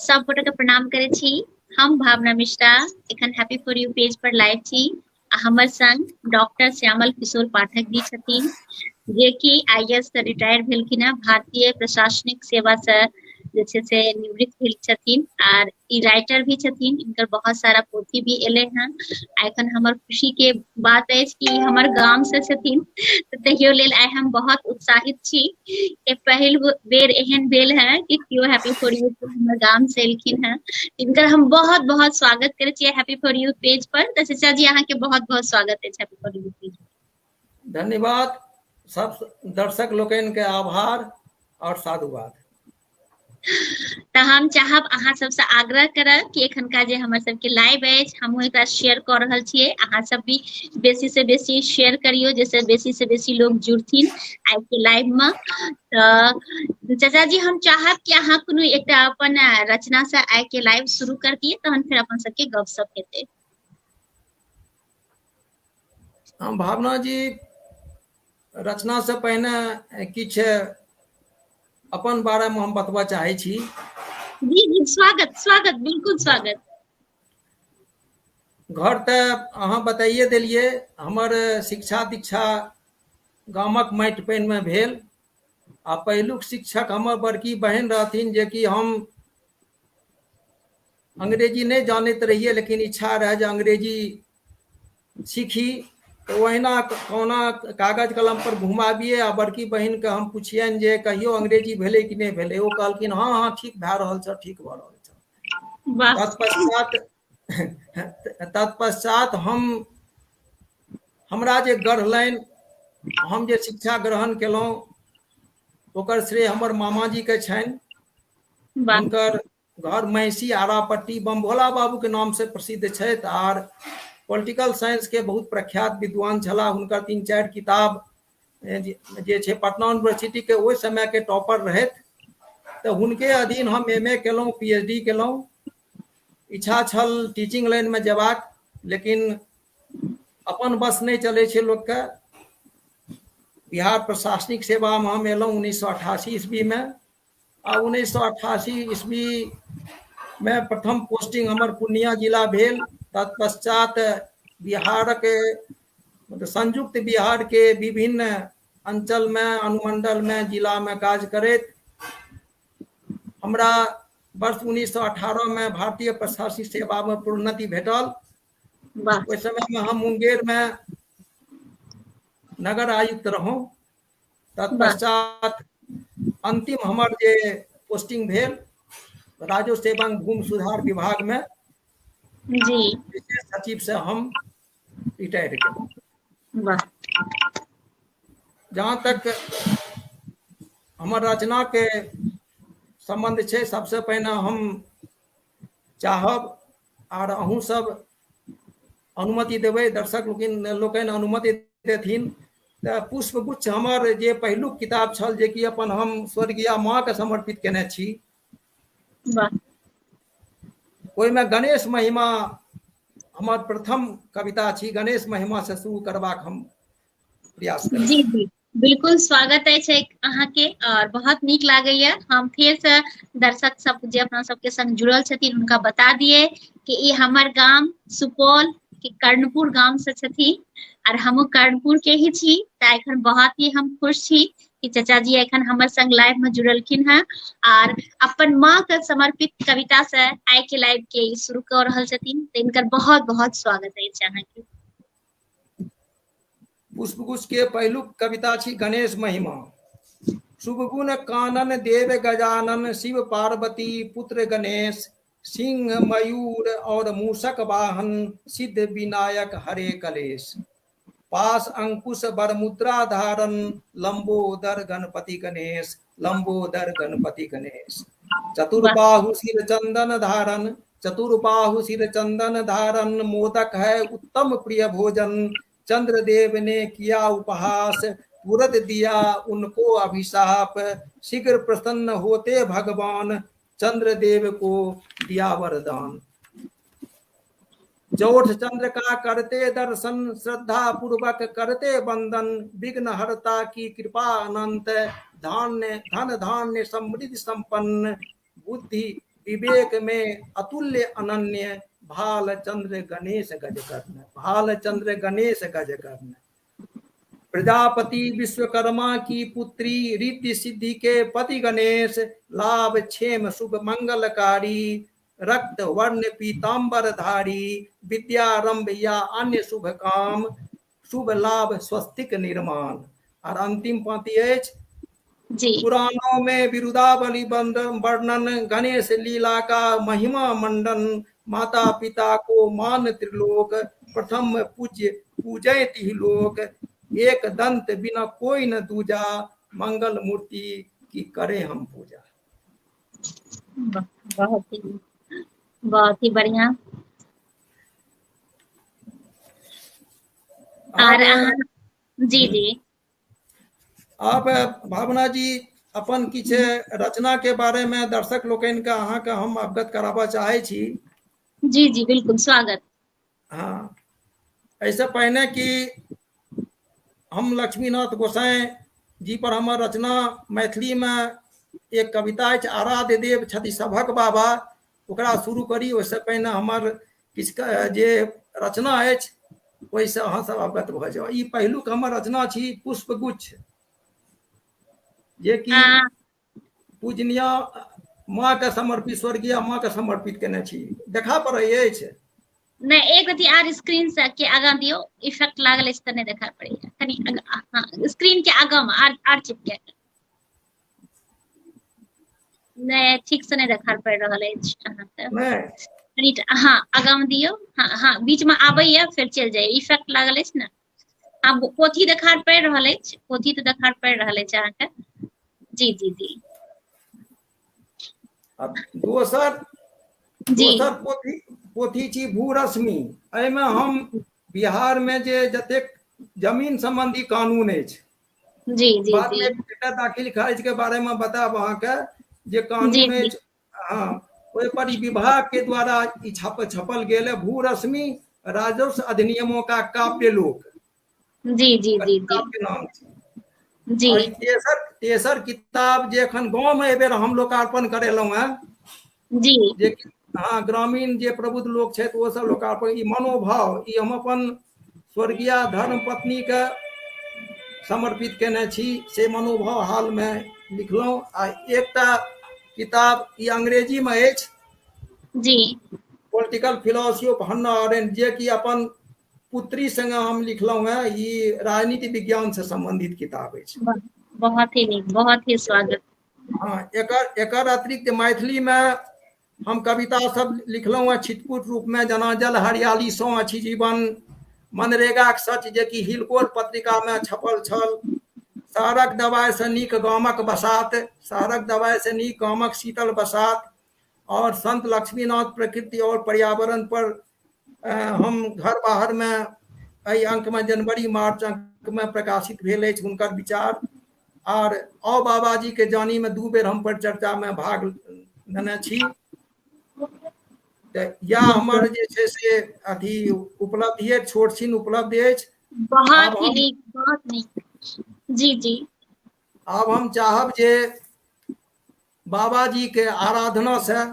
सब गोटे के प्रणाम करे छी। हम भावना मिश्रा एखन हैप्पी फॉर यू पेज पर लाइव छी। हमर संग डॉक्टर श्यामल किशोर पाठक जी छथिन, जे कि आईएएस से रिटायर भेलखिन हैं, भारतीय प्रशासनिक सेवा से जे छै से निवृत्त भेल छथिन आर ई राइटर भी छथिन। इनकर बहुत सारा पोथी भी एले हैं। एखन हमर खुशी के बात अछि कि हमर गाम से छथिन, तऽ तहियो लेल आइ हम बहुत उत्साहित छी कि पहिल बेर एहन भेल है कि केओ हैप्पी फॉर यू हमर गाम से एलखिन हैं। इनकर हम बहुत बहुत स्वागत करे छियै हैप्पी फॉर यू पेज पर। तऽ चाचा जी अहाँ के बहुत बहुत स्वागत अछि हैप्पी फॉर यू पेज पर। धन्यवाद। सब दर्शक लोकनि के आभार और साधुवाद। तऽ हम चाहब अहाँ सबसे आग्रह करब कि एखनका जे हमर सबके लाइव अछि हमहूँ एकरा शेयर कऽ रहल छियै। अहाँ सब भी बेसी से बेसी शेयर करियो, जैसे बेसी से बेसी लोग जुड़थिन आइ के लाइव में। तऽ चाचा जी हम चाहब कि अहाँ कोनो एकटा अपन रचना से आइ के लाइव शुरू कर दिए, तहन फिर अपन सबके गपशप हेतै। हम भावना जी रचना से पहिने किछ अपन बारे में हम बतबा चाहे छी। जी जी स्वागत स्वागत, बिल्कुल स्वागत। घर तऽ अहाँ बताइए देलिए। हमर शिक्षा दीक्षा गामक माटि पानि में भेल। आ पहिलुक शिक्षक हमर बड़की बहन रहथिन, जे कि हम अंग्रेजी नहीं जानैत रहिए, लेकिन इच्छा रहे जे अंग्रेजी सीखी। तो ओहिना कोना कागज कलम पर घुमाबिए आ बड़की बहिन के हम पूछियनि जे कहियो अंग्रेजी भेलै कि नहीं भेलै। ओ कहलखिन हाँ हाँ ठीक भए रहल छ, ठीक भए रहल छ। वाह। तत्पश्चात हमरा जे गढ़लनि, हम जे शिक्षा ग्रहण केलहुँ, ओकर श्रेय हमर मामाजी के छनि। वाह हुनकर घर महिषी आरापट्टी बमभोला बाबू के नाम से प्रसिद्ध छथि। आर पॉलिटिकल साइंस के बहुत प्रख्यात विद्वान छलाह। हुनकर 3-4 किताब जे छै पटना यूनिवर्सिटी के ओहि समय के टॉपर रहथि। तऽ हुनके अधीन हम एमए केलहुँ, पीएचडी केलहुँ। इच्छा छल टीचिंग लाइन में जेबाक, लेकिन अपन बस नहीं चलै छै लोक के। बिहार प्रशासनिक सेवा में हम एलहुँ 1988 ईस्वी में। आ 1988 ईस्वी में प्रथम पोस्टिंग हमर पूर्णिया जिला भेल। तत्पश्चात बिहार के संयुक्त बिहार के विभिन्न अंचल में, अनुमंडल में, जिला में काज करैत हमरा वर्ष 1918 में भारतीय प्रशासनिक सेवा में प्रोन्नति भेटल। वाह उस समय में हम मुंगेर में नगर आयुक्त रहूं। वाह तत्पश्चात अंतिम हमर जे पोस्टिंग भेल राजस्व एवं भूमि सुधार विभाग में जी विशेष सचिव से हम रिटायर केलहुँ। वाह। जहाँ तक हमर रचना के संबंध छै, सबसे पहिने हम चाहब आर अहूँ सब अनुमति देबै, दर्शक लोकनि अनुमति देथिन तऽ पुष्पगुच्छ हमर जे पहिलुक किताब छल, जे कि अपन हम स्वर्गीय माँ के समर्पित केने छी। वाह। ओहिमे गणेश महिमा हमर प्रथम कविता छी। गणेश महिमा से शुरू करबाक हम प्रयास करब। जी जी बिल्कुल स्वागत अछि अहाँके, और बहुत नीक लागैया। हम फेर से दर्शक सब जे अपना सबके संग जुड़ल छथिन हुनका बता दिए कि ई हमर गाम सुपौल के कर्णपुर गाम से छथिन, और हमहूँ कर्णपुर के ही छी। तऽ एखन बहुत ही हम खुश छी कि चाचा जी एखन हमर संग लाइव में जुड़लखिन हैं, और अपन माँ के समर्पित कविता से आइ के लाइव के शुरू कर रहल छथिन। तऽ इनकर बहुत बहुत स्वागत अछि अहाँके। पुष्पगुच्छ के पहिलुक कविता छी गणेश महिमा। शुभ गुण कानन देव गजानन, शिव पार्वती पुत्र गणेश, सिंह मयूर और मूषक वाहन, सिद्ध विनायक हरे कलेश, पास अंकुश बरमुद्रा धारन, लंबोदर गणपति गणेश, लंबोदर गणपति गणेश, वाह चतुर्बाहु सिर चंदन धारन, चतुर्बाहु सिर चंदन धारन, मोदक है उत्तम प्रिय भोजन, चंद्रदेव ने किया उपहास, तुरंत दिया उनको अभिशाप, शीघ्र प्रसन्न होते भगवान, चंद्रदेव को दिया वरदान। जोठ चंद्र का करते दर्शन, श्रद्धा पूर्वक करते वंदन, विघ्न हरता की कृपा अनंत, धन धान्य समृद्धि संपन्न, बुद्धि विवेक में अतुल्य अनन्य, भाल चंद्र गणेश गज कर्ण, भाल चंद्र गणेश गज कर्ण। प्रजापति विश्वकर्मा की पुत्री, रिद्धि सिद्धि के पति गणेश, लाभ क्षेम शुभ मंगलकारी, रक्त वर्ण पीताम्बर धारी, विद्यारंभ या अन्य शुभ काम, शुभ लाभ स्वस्तिक निर्माण। और अंतिम पंक्ति अछि, जी पुराणों में विरुदावली वर्णन, गणेश लीला का महिमा मंडन, माता पिता को मान त्रिलोक, प्रथम पूज्य पूजय तिहि लोक, एक दंत बिना कोई न दूजा, मंगल मूर्ति की करें हम पूजा। बहुत ही बढ़िया। और जी जी आप भावना जी अपन किछ रचना के बारे में दर्शक लोकनि के अहाँ के हम अवगत कराबा चाहे छी। जी जी बिल्कुल स्वागत। हाँ, ऐसे पहले कि हम लक्ष्मीनाथ गोसाई जी पर हमर रचना मैथिली में एक कविता अछि, आराध्य देव छथि सभक बाबा, ओकरा शुरू करी। ओहिसँ पहिने हमर किछु जे रचना अछि ओहिसँ अहाँ सब अवगत भऽ जाउ। ई पहिलुक हमर रचना छी पुष्पगुच्छ, जे कि पूजनीय माँ के समर्पित, स्वर्गीय माँ के समर्पित केने छी। देखा पड़ै अछि? नहीं, एक रति आर स्क्रीन से के आगा दियो, इफेक्ट लागल अछि त नहीं देखा पड़ैया। कनी हां स्क्रीन के आगा में आर चिपके नहीं, ठीक से नहीं देखा पड़ रहल अछि अहाँ के। नहीं, हाँ आगा में दियो। हाँ हाँ बीच में आबैया फिर चल जाए, इफेक्ट लागल अछि ने। आब पोथी देखा पड़ रहल अछि, पोथी तो देखा पड़ रहल अछि अहाँ के। जी जी जी दोसर जी पोथी छी भूरश्मि। एहिमे हम बिहार में जे जतेक जमीन संबंधी कानून अछि, जी जी बाद जी में डेटा दाखिल खारिज के बारे में बताब अहाँ के जे जी कानून जी अछि। हाँ, ओहि पर विभाग के द्वारा ई छपल गेल है, भूरश्मि राजस्व अधिनियमों का काव्यलोक, जी जी जी किताब के नाम छै। जी और तेसर किताब जे एखन गाँव में एबेर हम लोकार्पण करेलहुँ हैं, जी जे हाँ ग्रामीण जे प्रबुद्ध लोक छथि ओ सब लोकार्पण, ई मनोभाव, ई हम अपन स्वर्गीय धर्म पत्नी के समर्पित केने छी। से मनोभाव हाल में लिखलहुँ। आ एकटा किताब ई अंग्रेजी में अछि, जी पॉलिटिकल फिलोसफी ऑफ हन्ना अरेंड, जे कि अपन पुत्री संगे हम लिखलहुँ हैं। ई राजनीति विज्ञान से संबंधित किताब अछि। बहुत ही नीक, बहुत ही स्वागत। हाँ, एकर अतिरिक्त मैथिली में हम कविता सब लिखलहुँ हैं छिटपुट रूप में, जेना जल हरियाली सँ अछि जीवन, मनरेगा के सच, जे कि हिलकोर पत्रिका में छपल छल, शहरक दवाई से नीक गामक बसात, शहरक दवाई से नीक गामक शीतल बसात, और संत लक्ष्मीनाथ प्रकृति और पर्यावरण पर हम घर बाहर में एहि अंक में जनवरी मार्च अंक में प्रकाशित भेल अछि हुनकर विचार। और औ बाबाजी के जानी में 2 बेर हम परिचर्चा में भाग लेने छी। या हमर जे छै से अथी उपलब्धि अछि, छोट छीन उपलब्धि अछि। बहुत ही नीक, बहुत नीक। जी जी आब हम चाहब जे बाबाजी के आराधना से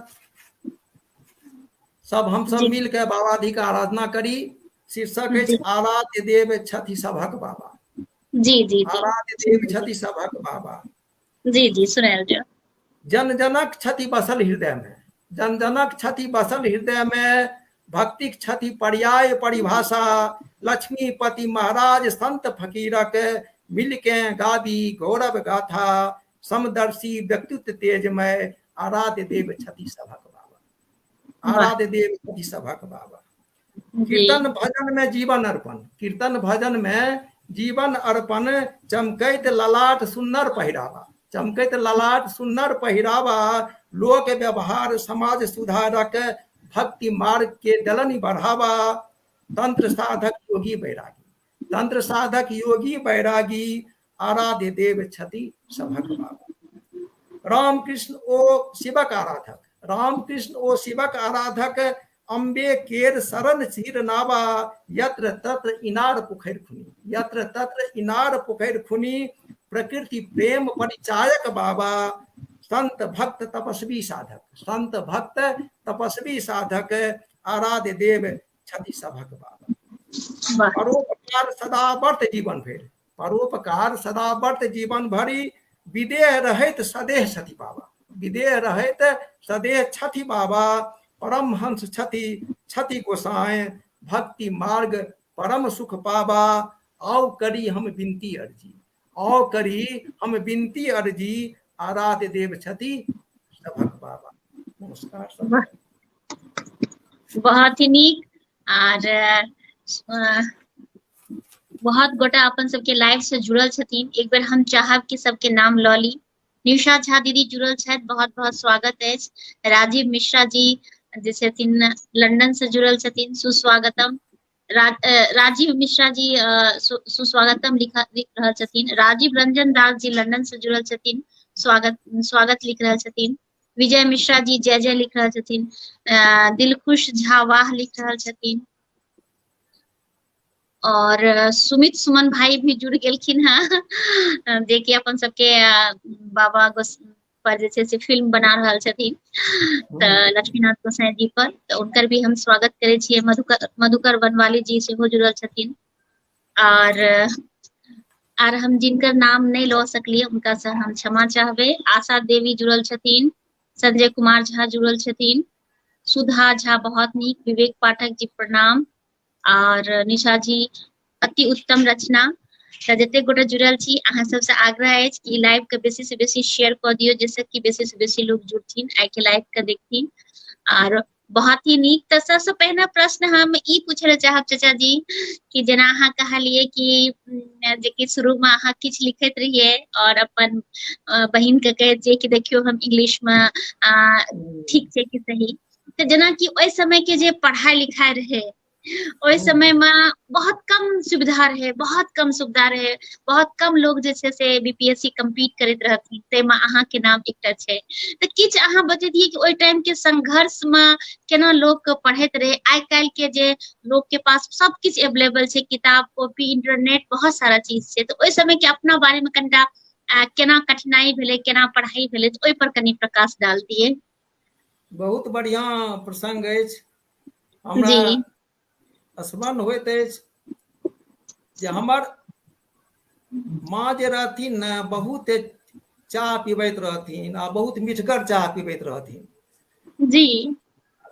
सब हम सब जी मिल के बाबाजी के आराधना करी। शीर्षक अछि जी आराध्य देव छथि सभक बाबा, जी जी जी आराध्य देव छथि सभक बाबा, जी जी सुनायल जाओ। जन जनक छथि बसल हृदय में, जन जनक छथि बसल हृदय में, भक्ति छथि पर्याय परिभाषा, लक्ष्मीपति महाराज संत फकीरक, मिलके गावी गौरव गाथा, समदर्शी व्यक्तित्व तेजमय, आराध्य देव छथि सभक बाबा, वाह आराध्य देव छथि सभक बाबा। जी कीर्तन भजन में जीवन अर्पण, कीर्तन भजन में जीवन अर्पण, चमकैत ललाट सुन्नर पहिरावा, चमकैत ललाट सुन्नर पहिरावा, लोक व्यवहार समाज सुधारक, भक्ति मार्ग के दलनि बढ़ावा, तंत्र साधक योगी बैरागी, तंत्र साधक योगी बैरागी, आराध्य देव छथि सभक बाबा। रामकृष्ण ओ शिवक आराधक, रामकृष्ण ओ शिवक आराधक, अम्बे केर शरण सिर नावा, यत्र तत्र इनार पोखरि खुनी, यत्र तत्र इनार पोखरि खुनी, प्रकृति प्रेम परिचायक बाबा, संत भक्त तपस्वी साधक, संत भक्त तपस्वी साधक आराध्य देव छति सभक बाबा। वाह परोपकार सदा वर्त जीवन भरि, परोपकार सदा वर्त जीवन भरि, विदेह रहैत सदेह छथि बाबा, विदेह रहैत सदेह छथि बाबा, परमहंस छथि छथि गोसाई, भक्ति मार्ग परम सुख पावा, आओ करी हम विनती अर्जी, आओ करी हम विनती अर्जी, आराध्य देव छथि सभक बाबा। नमस्कार वाह, सब। बहुत ही नीक। आर बहुत गोटा अपन सबके लाइव से जुड़ल छथिन। एक बेर हम चाहब कि सबके नाम लऽ ली। निशा झा दीदी जुड़ल छथि, बहुत बहुत स्वागत अछि। राजीव मिश्रा जी जे छथिन लंदन से जुड़ल छथिन, सुस्वागतम। राजीव मिश्रा जी सुस्वागतम लिख रहल छथिन। राजीव रंजन दास जी लंदन से जुड़ल छथिन, स्वागत लिख रहल छथिन। विजय मिश्रा जी जय जय लिख रहल छथिन। दिलखुश झा वाह लिख रहल छथिन। और सुमित सुमन भाई भी जुड़ गेलखिन हैं, जे कि अपन सबके बाबा पर जे छै से फिल्म बना रहल छथिन तऽ लक्ष्मीनाथ गोसाई जी पर, तऽ उनकर भी हम स्वागत करे छियै। मधुकर बनवाली जी सेहो जुड़ल छथिन। आर हम जिनकर नाम नहीं लो सकलिए उनका से हम क्षमा चाहबे। आशा देवी जुड़ल छथिन, संजय कुमार झा जुड़ल छथिन, सुधा झा बहुत नीक, विवेक पाठक जी प्रणाम, और निशा जी अति उत्तम रचना। तऽ जते गोटे जुड़ल छी अहाँ सबसे आग्रह अछि कि लाइव के बेसी से बेसी शेयर कऽ दियौ, जैसे कि बेसी से बेसी लोग जुड़थिन, आइ के लाइव के देखथिन। और बहुत ही नीक। तऽ सबसे पहिने प्रश्न हम ई पूछे ले चाहब चाचा जी कि जेना अहाँ कहलिए कि जे कि शुरू में अहाँ किछ लिखैत रहिए और अपन बहिन के कहैत जे कि देखियो हम इंग्लिश में ठीक छै कि सही। तऽ जेना कि ओइ समय के जे पढ़ाई लिखाई रहे, ओइ समय में बहुत कम सुविधा रहे, बहुत कम सुविधा रहे, बहुत कम लोग जे छै से बीपीएससी कम्पीट करैत रहथिन, तैमे अहाँ के नाम एकटा छै। तऽ किछ अहाँ बतैतियै कि ओइ टाइम के संघर्ष में केना लोग पढ़ैत रहे। आइ काल्हि के जे लोग के पास सब किछ अवेलेबल छै, किताब कॉपी इंटरनेट बहुत सारा चीज छै, तऽ ओइ समय के अपना बारे में कनिटा केना कठिनाई भेलै, केना पढ़ाई भेलै, ओइ पर कनि प्रकाश डाल दियै। बहुत बढ़िया प्रसंग अछि। हमरा जी स्मरण होइत अछि जे हमर माँ जे रहथिन ने बहुत चाह पीबैत रहथिन आ बहुत मीठगर चाह पीबैत रहथिन। जी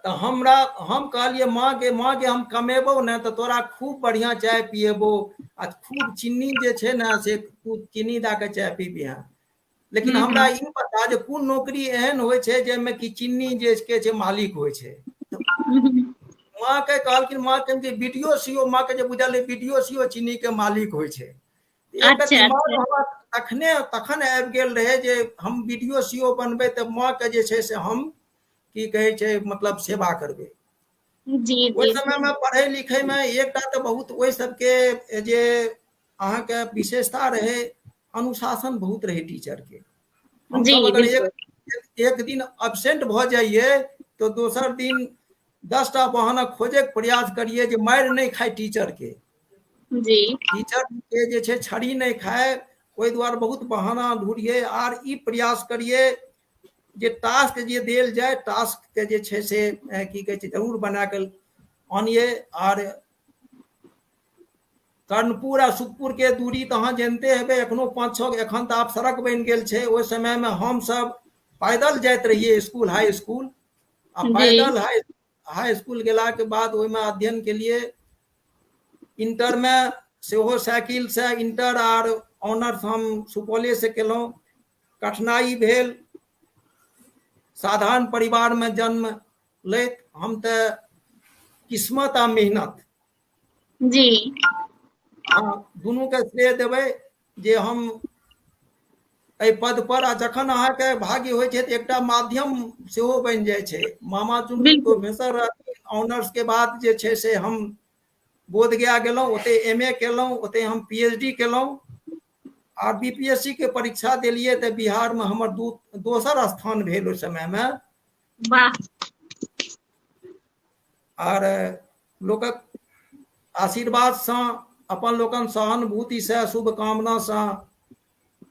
तऽ हम कहलिए माँ के हम कमेबो ने तऽ तोरा खूब बढ़िया चाय पिएबो आ खूब चीनी जे छै ने से खूब चीनी दऽ के चाय पीबिहे। लेकिन हमरा ई पता जे कोन नौकरी एहन होइ छै जाहिमे कि चीनी जे के छै मालिक होइ छै। माँ के कहलखिन, माँ के बीडीओ सीओ, माँ के जे बुझल बीडीओ सीओ चीनी के मालिक होइ छै। एकटा अच्छा दिमाग अच्छा हमरा तखन आबि गेल रहे जे हम बीडीओ सीओ बनबै तऽ माँ के जे छै से हम की कहै छै मतलब सेवा करबै। जी ओहि जी समय में पढ़ै लिखै में एकटा तऽ बहुत ओहि सबके जे अहाँके विशेषता रहे, अनुशासन बहुत रहे टीचर के। जी हमसब अगर बिल्कुल एक दिन एब्सेंट भऽ जाइए तो दोसर दिन 10टा बहाना खोजैके प्रयास करिए जे मारि नहीं खाए टीचर के। जी टीचर के जे छै छड़ी नहीं खाए, ओहि दुआरे बहुत बहाना ढूंढिए आर ई प्रयास करिए जे टास्क जे देल जाए टास्क के जे छै से की कहै छै जरूर बना के आनिए। आर कर्णपुर आ सुखपुर के दूरी तऽ अहाँ जानते हेबै, एखनो 5-6 एखन तऽ आब सड़क बनि गेल छै। ओहि समय में हमसब पैदल जाइत रहिए स्कूल, हाई स्कूल। आ जी पैदल हाई स्कूल गेला के बाद ओहिमे अध्ययन के लिए इंटर में सेहो साइकिल से इंटर आर ऑनर्स हम सुपौले से केलहुँ। कठिनाई भेल, साधारण परिवार में जन्म लैत हम तऽ किस्मत आ मेहनत जी दुनू के श्रेय देबै जे हम एहि पद पर। आ जखन अहाँके भाग्य होइ छै तऽ एकटा माध्यम सेहो बनि जाइ छै। मामा चुनरी बिल्कुल प्रोफेसर रहथिन, ऑनर्स के बाद जे छै से हम बोधगया गेलहुँ, ओतै MA केलहुँ, ओतै हम PhD केलहुँ। आर बीपीएससी के परीक्षा देलिए तऽ बिहार में हमर दोसर स्थान भेल ओहि समय में। वाह आर लोकक आशीर्वादसँ, अपन लोकन सहानुभूतिसँ, शुभकामनासँ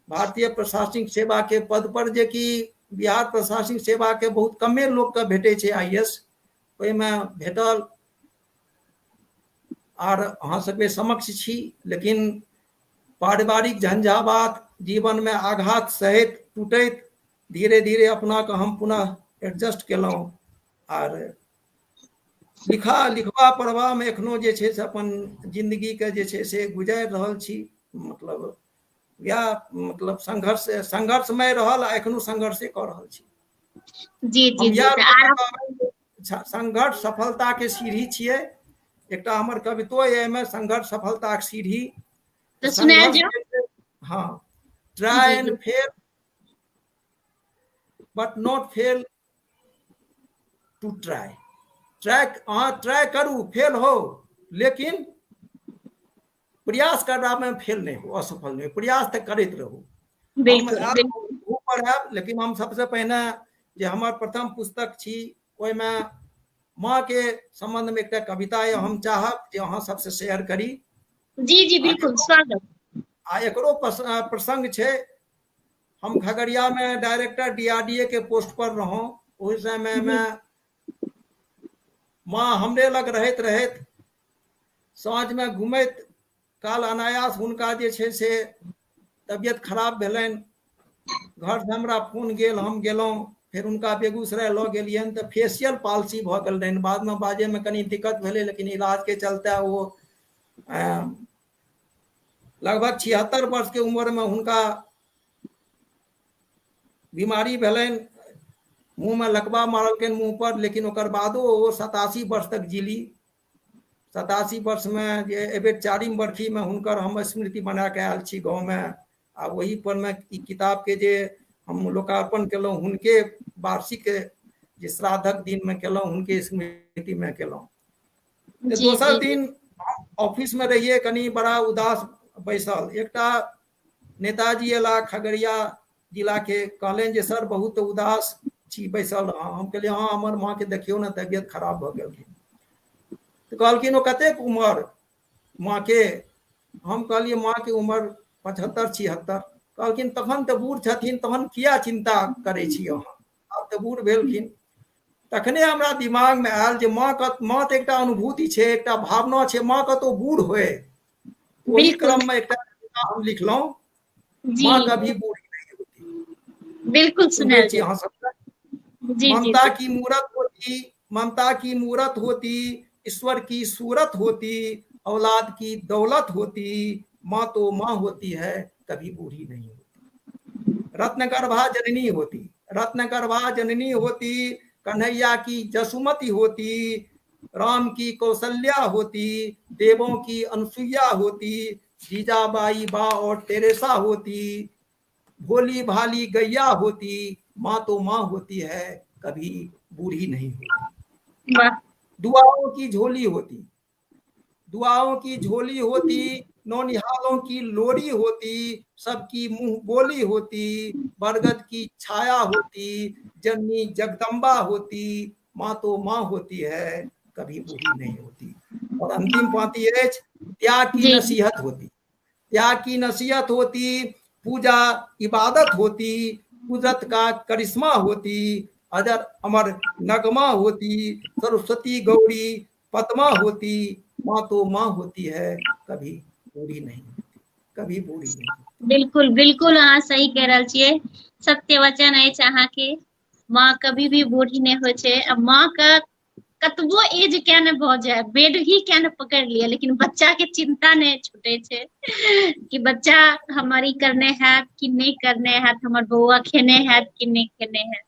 भारतीय प्रशासनिक सेवा के पद पर जे कि बिहार प्रशासनिक सेवा के बहुत कमे लोग के भेटे छे IAS, ओहि में भेटल आर अहाँ सबके समक्ष छी। लेकिन पारिवारिक झंझावात, जीवन में आघात सहित टूटैत धीरे धीरे अपना के हम पुनः एडजस्ट केलहुँ आर लिखबा पढ़बा में एखनो जे छे से अपन जिंदगी के जे छे से गुजारि रहल छी। मतलब या मतलब संघर्षमय रहल आ एखनो संघर्षे कर रहल छी। जी जी हम जी यार तऽ आर संघर्ष सफलता के सीढ़ी छिए। एकटा हमर कवितो है एहिमे, संघर्ष सफलता के सीढ़ी। तऽ सुनायल संघर्ष जाओ। हाँ, ट्राई जी एंड जी fail but not fail to try. Try करू, फेल हो, लेकिन प्रयास करना में फेल नहीं हो, असफल नहीं हो, प्रयास तो करते रहो। हम बिल्कुल बिल्कुल ऊपर आब, लेकिन हम सबसे पहले जे हमर प्रथम पुस्तक छी ओहिमे माँ के संबंध में एक कविता है, हम चाहब जे अहाँ सबसे शेयर करी। जी जी बिल्कुल स्वागत। आ एकरो प्रसंग छे। हम खगड़िया में डायरेक्टर DRDA के पोस्ट पर रहूं। उस समय जी में माँ हमरे लग रहैत रहैत साँझ में घूमैत काल अनायास हुनका जे छे से तबियत खराब भेलनि। घर से हमरा फोन गेल, हम गेलहुँ, फिर उनका बेगूसराय लऽ गेलियनि तऽ फेशियल पाल्सी भऽ गेल रहनि। बाद में बाजे में कनी दिक्कत भेलै, लेकिन इलाज के चलते वो लगभग 76 वर्ष के उम्र में हुनका बीमारी भेलनि। मुँह में लकवा मारलखिन मुँह पर, लेकिन ओकर बादो वो 87 वर्ष तक जीली। 87 वर्ष में जे एबेर 4वीं बरखी में हुनकर हम स्मृति बना के आयल छी गाँव में। आ वही पर में ई किताब के जे हम लोकार्पण केलहुँ, हुनके वार्षिक जे श्राद्धक दिन में केलहुँ, हुनके स्मृति में केलहुँ। जी दोसर जी जी दिन ऑफिस में रहिए, कनी बड़ा उदास बैसल। एकटा नेताजी एला खगड़िया जिला के, कहलें जे सर बहुत उदास छी बैसल। हम कहलिए हाँ, हमर माँ के देखियो ना, तबियत खराब भ गेल। तो कहलखिन ओ कतेक उम्र माँ के? हम कहलिए माँ के उम्र 75-76। कहलखिन तखन तऽ बूढ़ छथिन, तहन किया चिंता करै छी अहाँ, आब तऽ बूढ़ भेलखिन। तखने हमरा दिमाग में आयल जे माँ तऽ एकटा अनुभूति छै, एकटा भावना छै, माँ कतौ बूढ़ होए। वही बिल्कुल क्रम में एकटा हम लिखलहुँ, जी माँ कभी बूढ़ी नहीं होती। बिल्कुल सुनबे सुनायल छी जाओ। अहाँ सब? जी जी ममता जी की मूरत होती, ममता की मूरत होती, ईश्वर की सूरत होती, औलाद की दौलत होती, माँ तो माँ होती है, कभी बूढ़ी नहीं होती। रत्नगर्भा जननी होती, रत्नगर्भा जननी होती, कन्हैया की जसुमती होती, राम की कौशल्या होती, देवों की अनसुईया होती, जीजाबाई बा और टेरेसा होती, भोली भाली गैया होती, माँ तो माँ होती है, कभी बूढ़ी नहीं होती। वाह दुआओं की झोली होती, दुआओं की झोली होती, नौनिहालों की लोरी होती, सबकी मुंह बोली होती, बरगद की छाया होती, जननी जगदम्बा होती, माँ तो माँ होती है, कभी बूढ़ी नहीं होती। और अंतिम पांति है, त्याग की जी नसीहत होती, त्याग की नसीहत होती, पूजा इबादत होती, कुदरत का करिश्मा होती, अजर अमर नगमा होती, सरस्वती गौरी पद्मा होती, माँ तो माँ होती है, कभी बूढ़ी नहीं होती, कभी बूढ़ी नहीं होती। बिल्कुल बिल्कुल अहाँ सही कह रहल छियै। सत्य वचन अछि अहाँ के। माँ कभी भी बूढ़ी नहीं होइ छै। अब माँ का कतबो एज क्या न भऽ जाय, बेड ही क्या न पकड़ लिया, लेकिन बच्चा के चिंता नहीं छूटे छै कि बच्चा हमारी करने हैत कि नहीं करने हैत, हमर बौआ खेने हैत कि नहीं खेने हैत।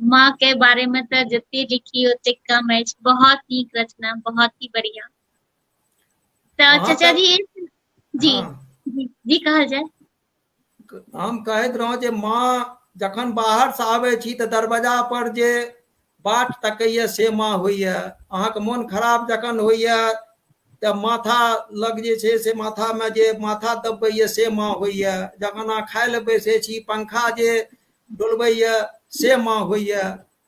माँ के बारे में तो जते लिखी ओते कम अछि। बहुत नीक रचना, बहुत ही बढ़िया। तऽ अहाँ चाचा तक जी जी हाँ, जी कहल जाय। हम कहैत रहौं जे माँ जखन बाहर से आबै छी तऽ दरवाजा पर जे बाट तकैया से माँ होइया। अहाँके मोन खराब जखन होइया तऽ माथा लग जे छै से माथा में जे माथा दबबैया से माँ होइया। जखन अहाँ खाय ले बैसे छी, पंखा जे डोलबैया से माँ होइया।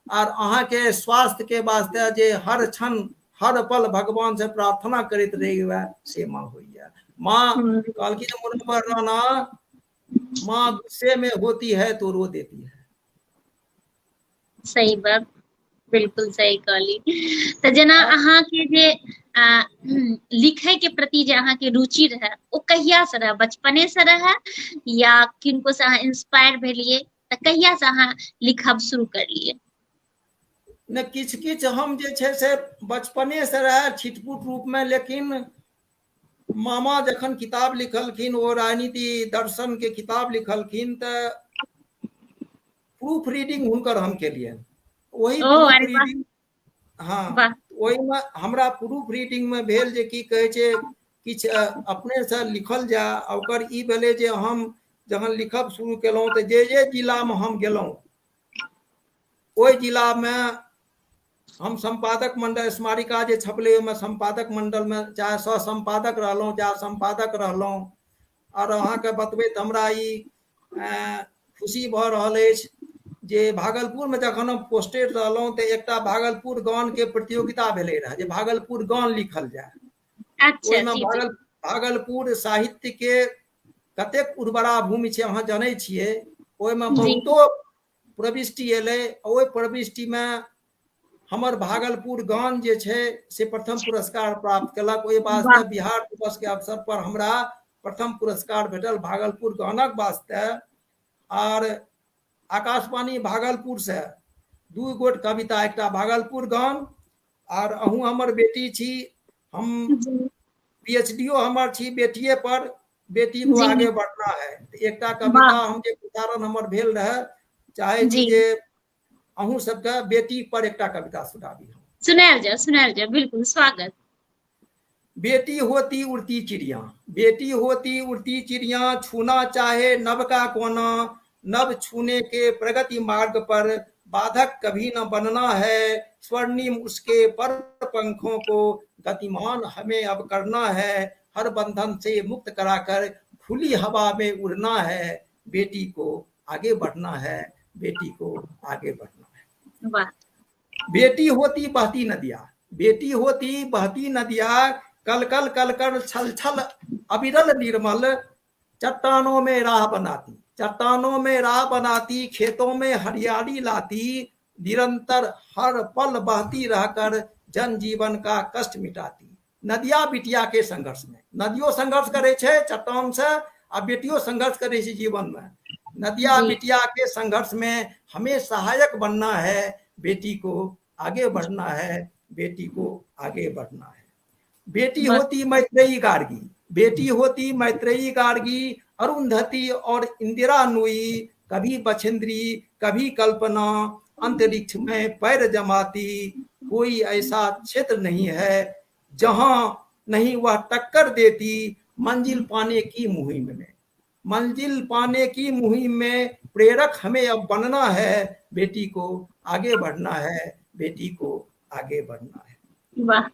आर अहाँके स्वास्थ्य के वास्ते जे हर क्षण हर पल भगवान से प्रार्थना करैत रहिए से माँ होइया। माँ कहलखिन मुनव्वर राणा, माँ गुस्से में होती है तो रो देती है, सही बात, बिल्कुल सही कहली। तऽ जेना आ अहाँके जे लिखै के प्रति जे अहाँके रुचि रहै, ओ कहिया से रहै? बचपने से रहै या किनको से अहाँ इंस्पायर भेलियै? तऽ कहिया से अहाँ लिखब शुरू करलियै? ने किछु किछु हम जे छै से बचपने से रहे छिटपुट रूपमे, लेकिन मामा जखन किताब लिखलखिन, ओ राजनीति दर्शन के किताब लिखलखिन, तऽ प्रूफ रीडिंग हुनकर हम केलियनि। वही ओ प्रूफ अरे वाह, रीडिंग, हाँ, वाह। ओहिमे हमरा प्रूफ रीडिंग में भेल जे की कहै छै, किछु अपने से लिखल जाय। ओकर ई भेलै जे हम जखन लिखब शुरू केलहुँ तऽ जे जिलामे हम गेलहुँ, ओहि जिलामे हम संपादक मंडल, स्मारिका जे छपलै ओहिमे संपादक मंडलमे चाहे सह संपादक रहलहुँ, चाहे संपादक रहलहुँ। और अहाँके बतबैत हमरा ई खुशी भऽ रहल अछि जे भागलपुरमे जखन हम पोस्टेड रहलहुँ तऽ एकटा भागलपुर गान के प्रतियोगिता भेलै रहए, जे भागलपुर गान लिखल जाय। अच्छा, ओहिमे जी जी। भागलपुर साहित्य के कतेक उर्वरा भूमि छै अहाँ जनै छियै। ओहिमे जी बहुतो प्रविष्टि एलै। ओहि प्रविष्टिमे हमर भागलपुर गान जे छै से प्रथम पुरस्कार प्राप्त केलक। ओहि वाह। वास्ते बिहार दिवस के अवसर पर हमरा प्रथम पुरस्कार भेटल भागलपुर गानक वास्ते। और आकाशवाणी भागलपुर से 2 गोट कविता, एकटा भागलपुर गान, और अहूँ हमर बेटी छी, हम जी पीएचडीओ हमर छी बेटिए पर, बेटी को जी। आगे बढ़ना है। तऽ एकटा कविता वाह। हम जे उच्चारण हमर भेल रहे, चाहे छी जी, जे अहूँ सबके बेटी पर एकटा कविता सुनाबी हम। सुनायल जाए, बिल्कुल स्वागत। बेटी होती उड़ती चिड़िया, बेटी होती उड़ती चिड़िया, छूना चाहे नभ का कोना, नभ छूने के प्रगति मार्ग पर बाधक कभी न बनना है। स्वर्णिम उसके पर पंखों को गतिमान हमें अब करना है। हर बंधन से मुक्त कराकर खुली हवा में उड़ना है। बेटी को आगे बढ़ना है, बेटी को आगे बढ़ना है। वाह। बेटी होती बहती नदियाँ, बेटी होती बहती नदियाँ, कल कल कल कल छल छल अविरल निर्मल, चट्टानों में राह बनाती, चट्टानों में राह बनाती, खेतों में हरियाली लाती, निरंतर हर पल बहती रहकर जन जीवन का कष्ट मिटाती। नदिया बिटिया के संघर्ष में, नदियों संघर्ष करे छे चट्टान से, आ बेटियों संघर्ष करे छे जीवन में। नदिया जी। बिटिया के संघर्ष में हमें सहायक बनना है। बेटी को आगे बढ़ना है, बेटी को आगे बढ़ना है। बेटी वाह। होती मैत्रेयी गार्गी, बेटी होती मैत्रेयी गार्गी, अरुंधति और इंदिरा नूई, कभी बछेंद्री कभी कल्पना, अंतरिक्ष में पैर जमाती, कोई ऐसा क्षेत्र नहीं है जहां नहीं वह टक्कर देती। मंजिल पाने की मुहिम में, मंजिल पाने की मुहिम में प्रेरक हमें अब बनना है। बेटी को आगे बढ़ना है, बेटी को आगे बढ़ना है। वाह।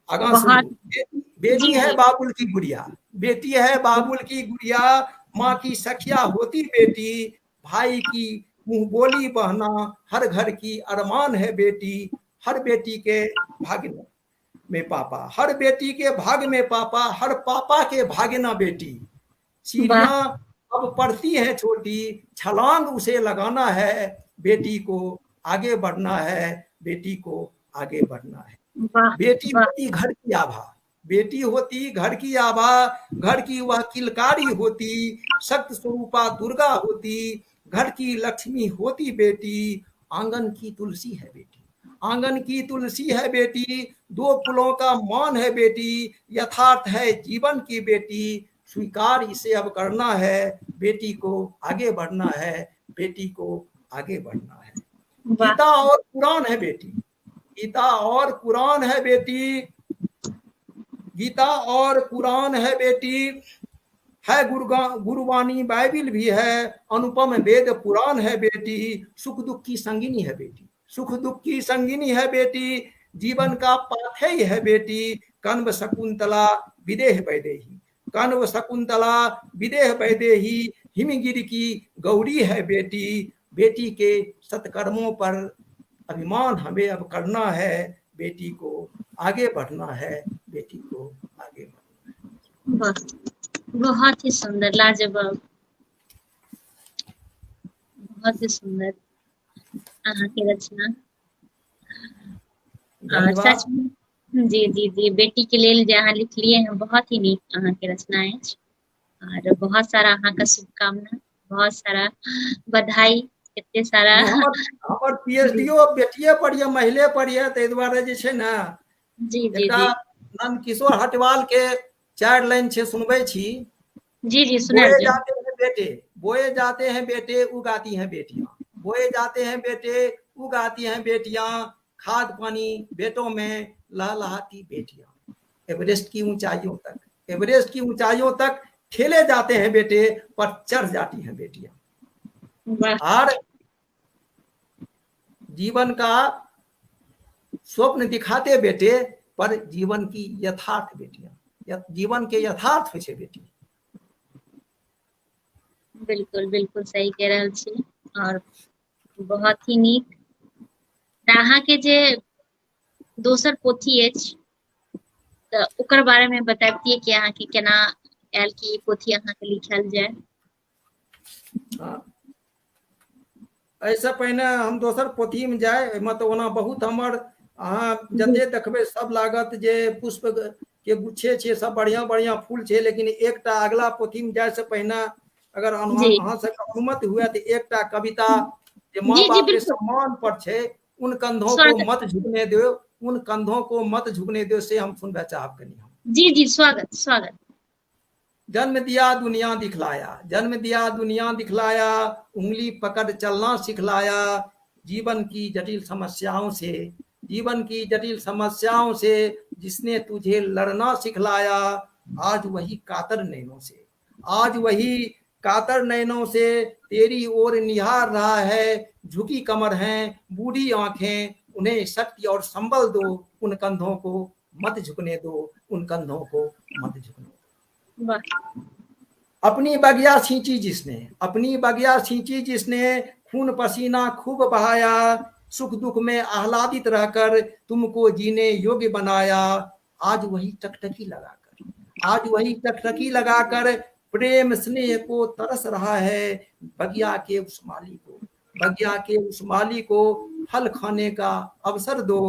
आगा सुनू। बहुत। बेटी जी है जी। बाबुल की गुड़िया, बेटी है बाबुल की गुड़िया, माँ की सखिया होती बेटी, भाई की मुंह बोली बहना, हर घर की अरमान है बेटी। हर बेटी के भाग्य में पापा, हर बेटी के भाग्य में पापा, हर पापा के भाग्य ना बेटी। वाह। सीढ़ियां अब पड़ती हैं छोटी, छलांग उसे लगाना है। बेटी को आगे बढ़ना है, बेटी को आगे बढ़ना है। वाह। बेटी वाह। होती घर की आभा, बेटी होती घर की आभा, घर की वह किलकारी होती, शक्त स्वरूपा दुर्गा होती, घर की लक्ष्मी होती बेटी। आंगन की तुलसी है बेटी, आंगन की तुलसी है बेटी, 2 कुलों का मान है बेटी, यथार्थ है जीवन की बेटी। स्वीकार इसे अब करना है, बेटी को आगे बढ़ना है, बेटी को आगे बढ़ना है। वाह। गीता और कुरान है बेटी, गीता और कुरान है बेटी, गीता और कुरान है बेटी, है गुरुवाणी बाइबिल भी है, अनुपम वेद पुराण है बेटी। सुख दुख की संगिनी है बेटी, सुख दुख की संगिनी है बेटी, जीवन का पाथेय है बेटी। कण्व शकुंतला विदेह वैदेही, कण्व शकुंतला विदेह वैदेही, हिमगिरि की गौरी है बेटी। बेटी के सत्कर्मों पर अभिमान हमें अब करना है, बेटी को आगे बढ़ना है, बेटी को आगे बढ़ना है। वाह। बहुत ही सुंदर, लाजवाब, बहुत ही सुंदर। अहाँ के रचना और धन्यवाद। सच में जी जी जी बेटी के लेल जे अहाँ लिखलिए हैं बहुत ही नीक अहाँ के रचना अछि और बहुत सारा अहाँ का शुभकामना बहुत सारा बधाई एते सारा नहीं, हमर जी पीएचडीओ बेटिए पर ये, महिले पर ये, ताहि दुआरे जे छै ने जी जी एकटा जी नंदकिशोर हटवाल के 4 लाइन छै, सुनबै छी। जी जी सुनाइल बोए जाउ जाते हैं बेटे, बोए जाते हैं बेटे, उगाती हैं बेटियां, बोए जाते हैं बेटे, उगाती हैं बेटियां, खाद पानी बेटों में लहलहाती बेटियां, एवरेस्ट की ऊंचाइयों तक, एवरेस्ट की ऊंचाइयों तक खेले जाते हैं बेटे, पर चढ़ जाती हैं बेटियां। वाह और जीवन का स्वप्न दिखाते बेटे, पर जीवन की यथार्थ बेटियां, जीवन के यथार्थ होइ छै बेटी। बिल्कुल बिल्कुल सही कह रहल छी और बहुत ही नीक। तऽ अहाँ के जे दोसर पोथी अछि तऽ ओकर बारे में बताबितियै कि अहाँ के केना आयल कि ई पोथी अहाँ के लिखल जाय। हाँ, एहिसँ पहिने हम दोसर पोथीमे जाय, एहिमे तऽ ओना बहुत हमर अहाँ जी जते देखबै सब लागत जे पुष्प के गुच्छे छै, सब बढ़िया बढ़िया फूल छै, लेकिन एकटा अगला पोथीमे जाय से पहिने अगर जी अहाँ सबके अनुमति हुए तऽ एकटा कविता जे माँ जी जी बाप के बिल्कुल सम्मान पर छै, उन कंधों को स्वागत मत झुकने दो, उन कंधों को मत झुकने दो, से हम सुनबा चाहब कनी हम। जी जी स्वागत स्वागत। जन्म दिया दुनिया दिखलाया, जन्म दिया दुनिया दिखलाया, उंगली पकड़ चलना सिखलाया, जीवन की जटिल समस्याओं से, जीवन की जटिल समस्याओं से जिसने तुझे लड़ना सिखलाया, आज वही कातर नैनों से, आज वही कातर नैनों से तेरी ओर निहार रहा है, झुकी कमर हैं, बूढ़ी आंखें, उन्हें शक्ति और संबल दो, उन कंधों को मत झुकने दो, उन कंधों को मत झुकने दो। वाह अपनी बगिया सींची जिसने, अपनी बगिया सींची जिसने, खून पसीना खूब बहाया, सुख दुख में आह्लादित रहकर तुमको जीने योग्य बनाया, आज वही टकटकी लगाकर, आज वही टकटकी लगाकर प्रेम स्नेह को तरस रहा है, बगिया के उस माली को, बगिया के उस माली को फल खाने का अवसर दो,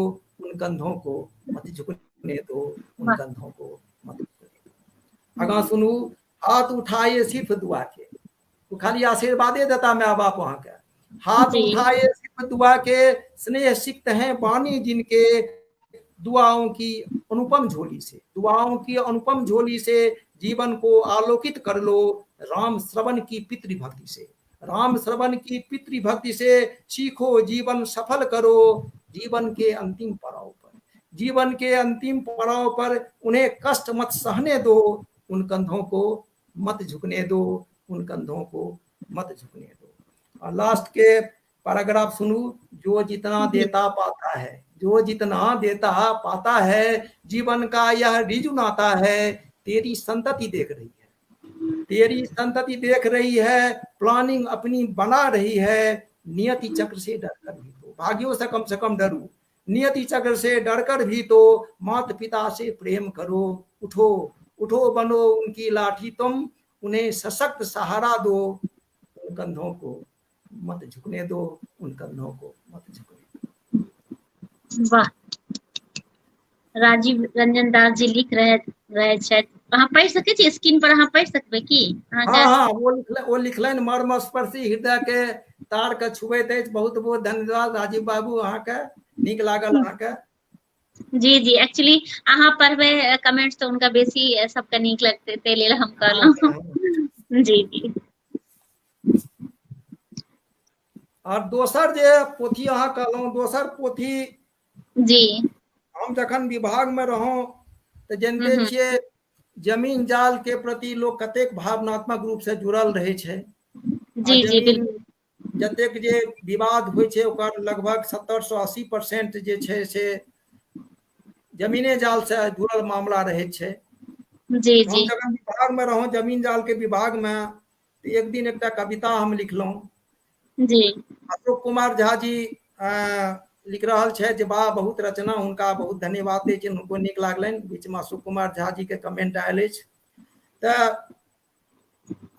उन कंधों को मत झुकने दो, उन वाह कंधों को मत झुकने दो। अगा सुनू, हाथ उठाए सिर्फ दुआ के, तो खाली आशीर्वादे देता माँ बाप वहां के, हाथ जी उठाए सिर्फ दुआ के, स्नेह सिक्त हैं बानी जिनके, दुआओं की अनुपम झोली से, दुआओं की अनुपम झोली से जीवन को आलोकित कर लो, राम श्रवण की पितृभक्ति से, राम श्रवण की पितृभक्ति से सीखो जीवन सफल करो, जीवन के अंतिम पड़ाव पर, जीवन के अंतिम पड़ाव पर उन्हें कष्ट मत सहने दो, उन कंधों को मत झुकने दो, उन कंधों को मत झुकने दो। और लास्ट के पैराग्राफ सुनू, जो जितना जी देता पाता है, जो जितना देता पाता है, जीवन का यह रिजु नाता है, तेरी संतति देख रही है, तेरी संतति देख रही है, प्लानिंग अपनी बना रही है, नियति चक्र से डरकर भी तो, भाग्यों से कम डरू, नियति चक्र से डरकर भी तो माता पिता से प्रेम करो, उठो उठो बनो उनकी लाठी तुम, उन्हें सशक्त सहारा दो, उन कंधों को मत झुकने दो, उन कंधों को मत झुकने दो। वाह राजीव रंजन दास जी लिख रहे छथि, अहाँ पढ़ि सकै छी, स्क्रीन पर अहाँ पढ़ि सकबै की हाँ अहाँके। हाँ, वो लिखलनि मर्मस्पर्शी हृदय के तार के छुबैत अछि, बहुत बहुत धन्यवाद राजीव बाबू, अहाँके नीक लागल अहाँके। जी जी एक्चुअली अहाँ पढ़बै कमेंट्स तऽ हुनका बेसी सबके नीक लगतै, ताहि लेल हम हाँ कहलहुँ। हाँ। जी जी और दोसर जे पोथी अहाँ कहलहुँ, दोसर पोथी जी हम जखन विभाग में रहौं तऽ हम्म जानते हम्म, छियै जमीन जाल के प्रति लोग कतेक भावनात्मक रूप से जुड़ल रहै छै, आ जी जी जमीन बिल्कुल जतेक जे विवाद होइ छै ओकर लगभग 70 से 80% जे छै से जमीने जाल से जुड़ल मामला रहै छै। जी हम जी जखन विभाग में रहौं, जमीन जाल के विभाग में, तो एक दिन एकटा कविता हम लिखलहुँ, जी अशोक कुमार झा जी लिख रहल छै जे वाह बहुत रचना, हुनका बहुत धन्यवाद दै छियनि, हुनको नीक लागलनि, बीचमे अशोक कुमार झा जी के कमेंट आयल अछि। तऽ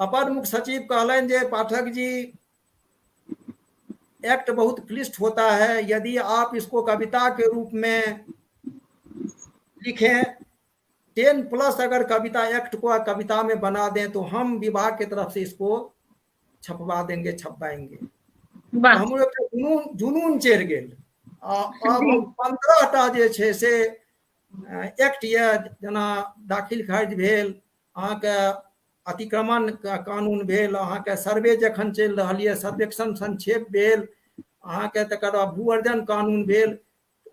अपर मुख्य सचिव कहलनि जे पाठक जी एक्ट बहुत क्लिष्ट होता है। यदि आप इसको कविता के रूप में लिखें, 10+ अगर कविता एक्ट को कविता में बना दें तो हम विभाग की तरफ से इसको छपवा देंगे, छपवाएंगे। तो वाह हम लोग जुनून चढ़ गेल। अब जी हम 15टा जे छै से एक्ट यऽ, जेना दाखिल खारिज भेल, अहाँके अतिक्रमण कानून भेल, अहाँके सर्वे जखन चलि रहल यऽ सर्वेक्षण संक्षेप भेल, अहाँके तकर बाद भू अर्जन कानून भेल।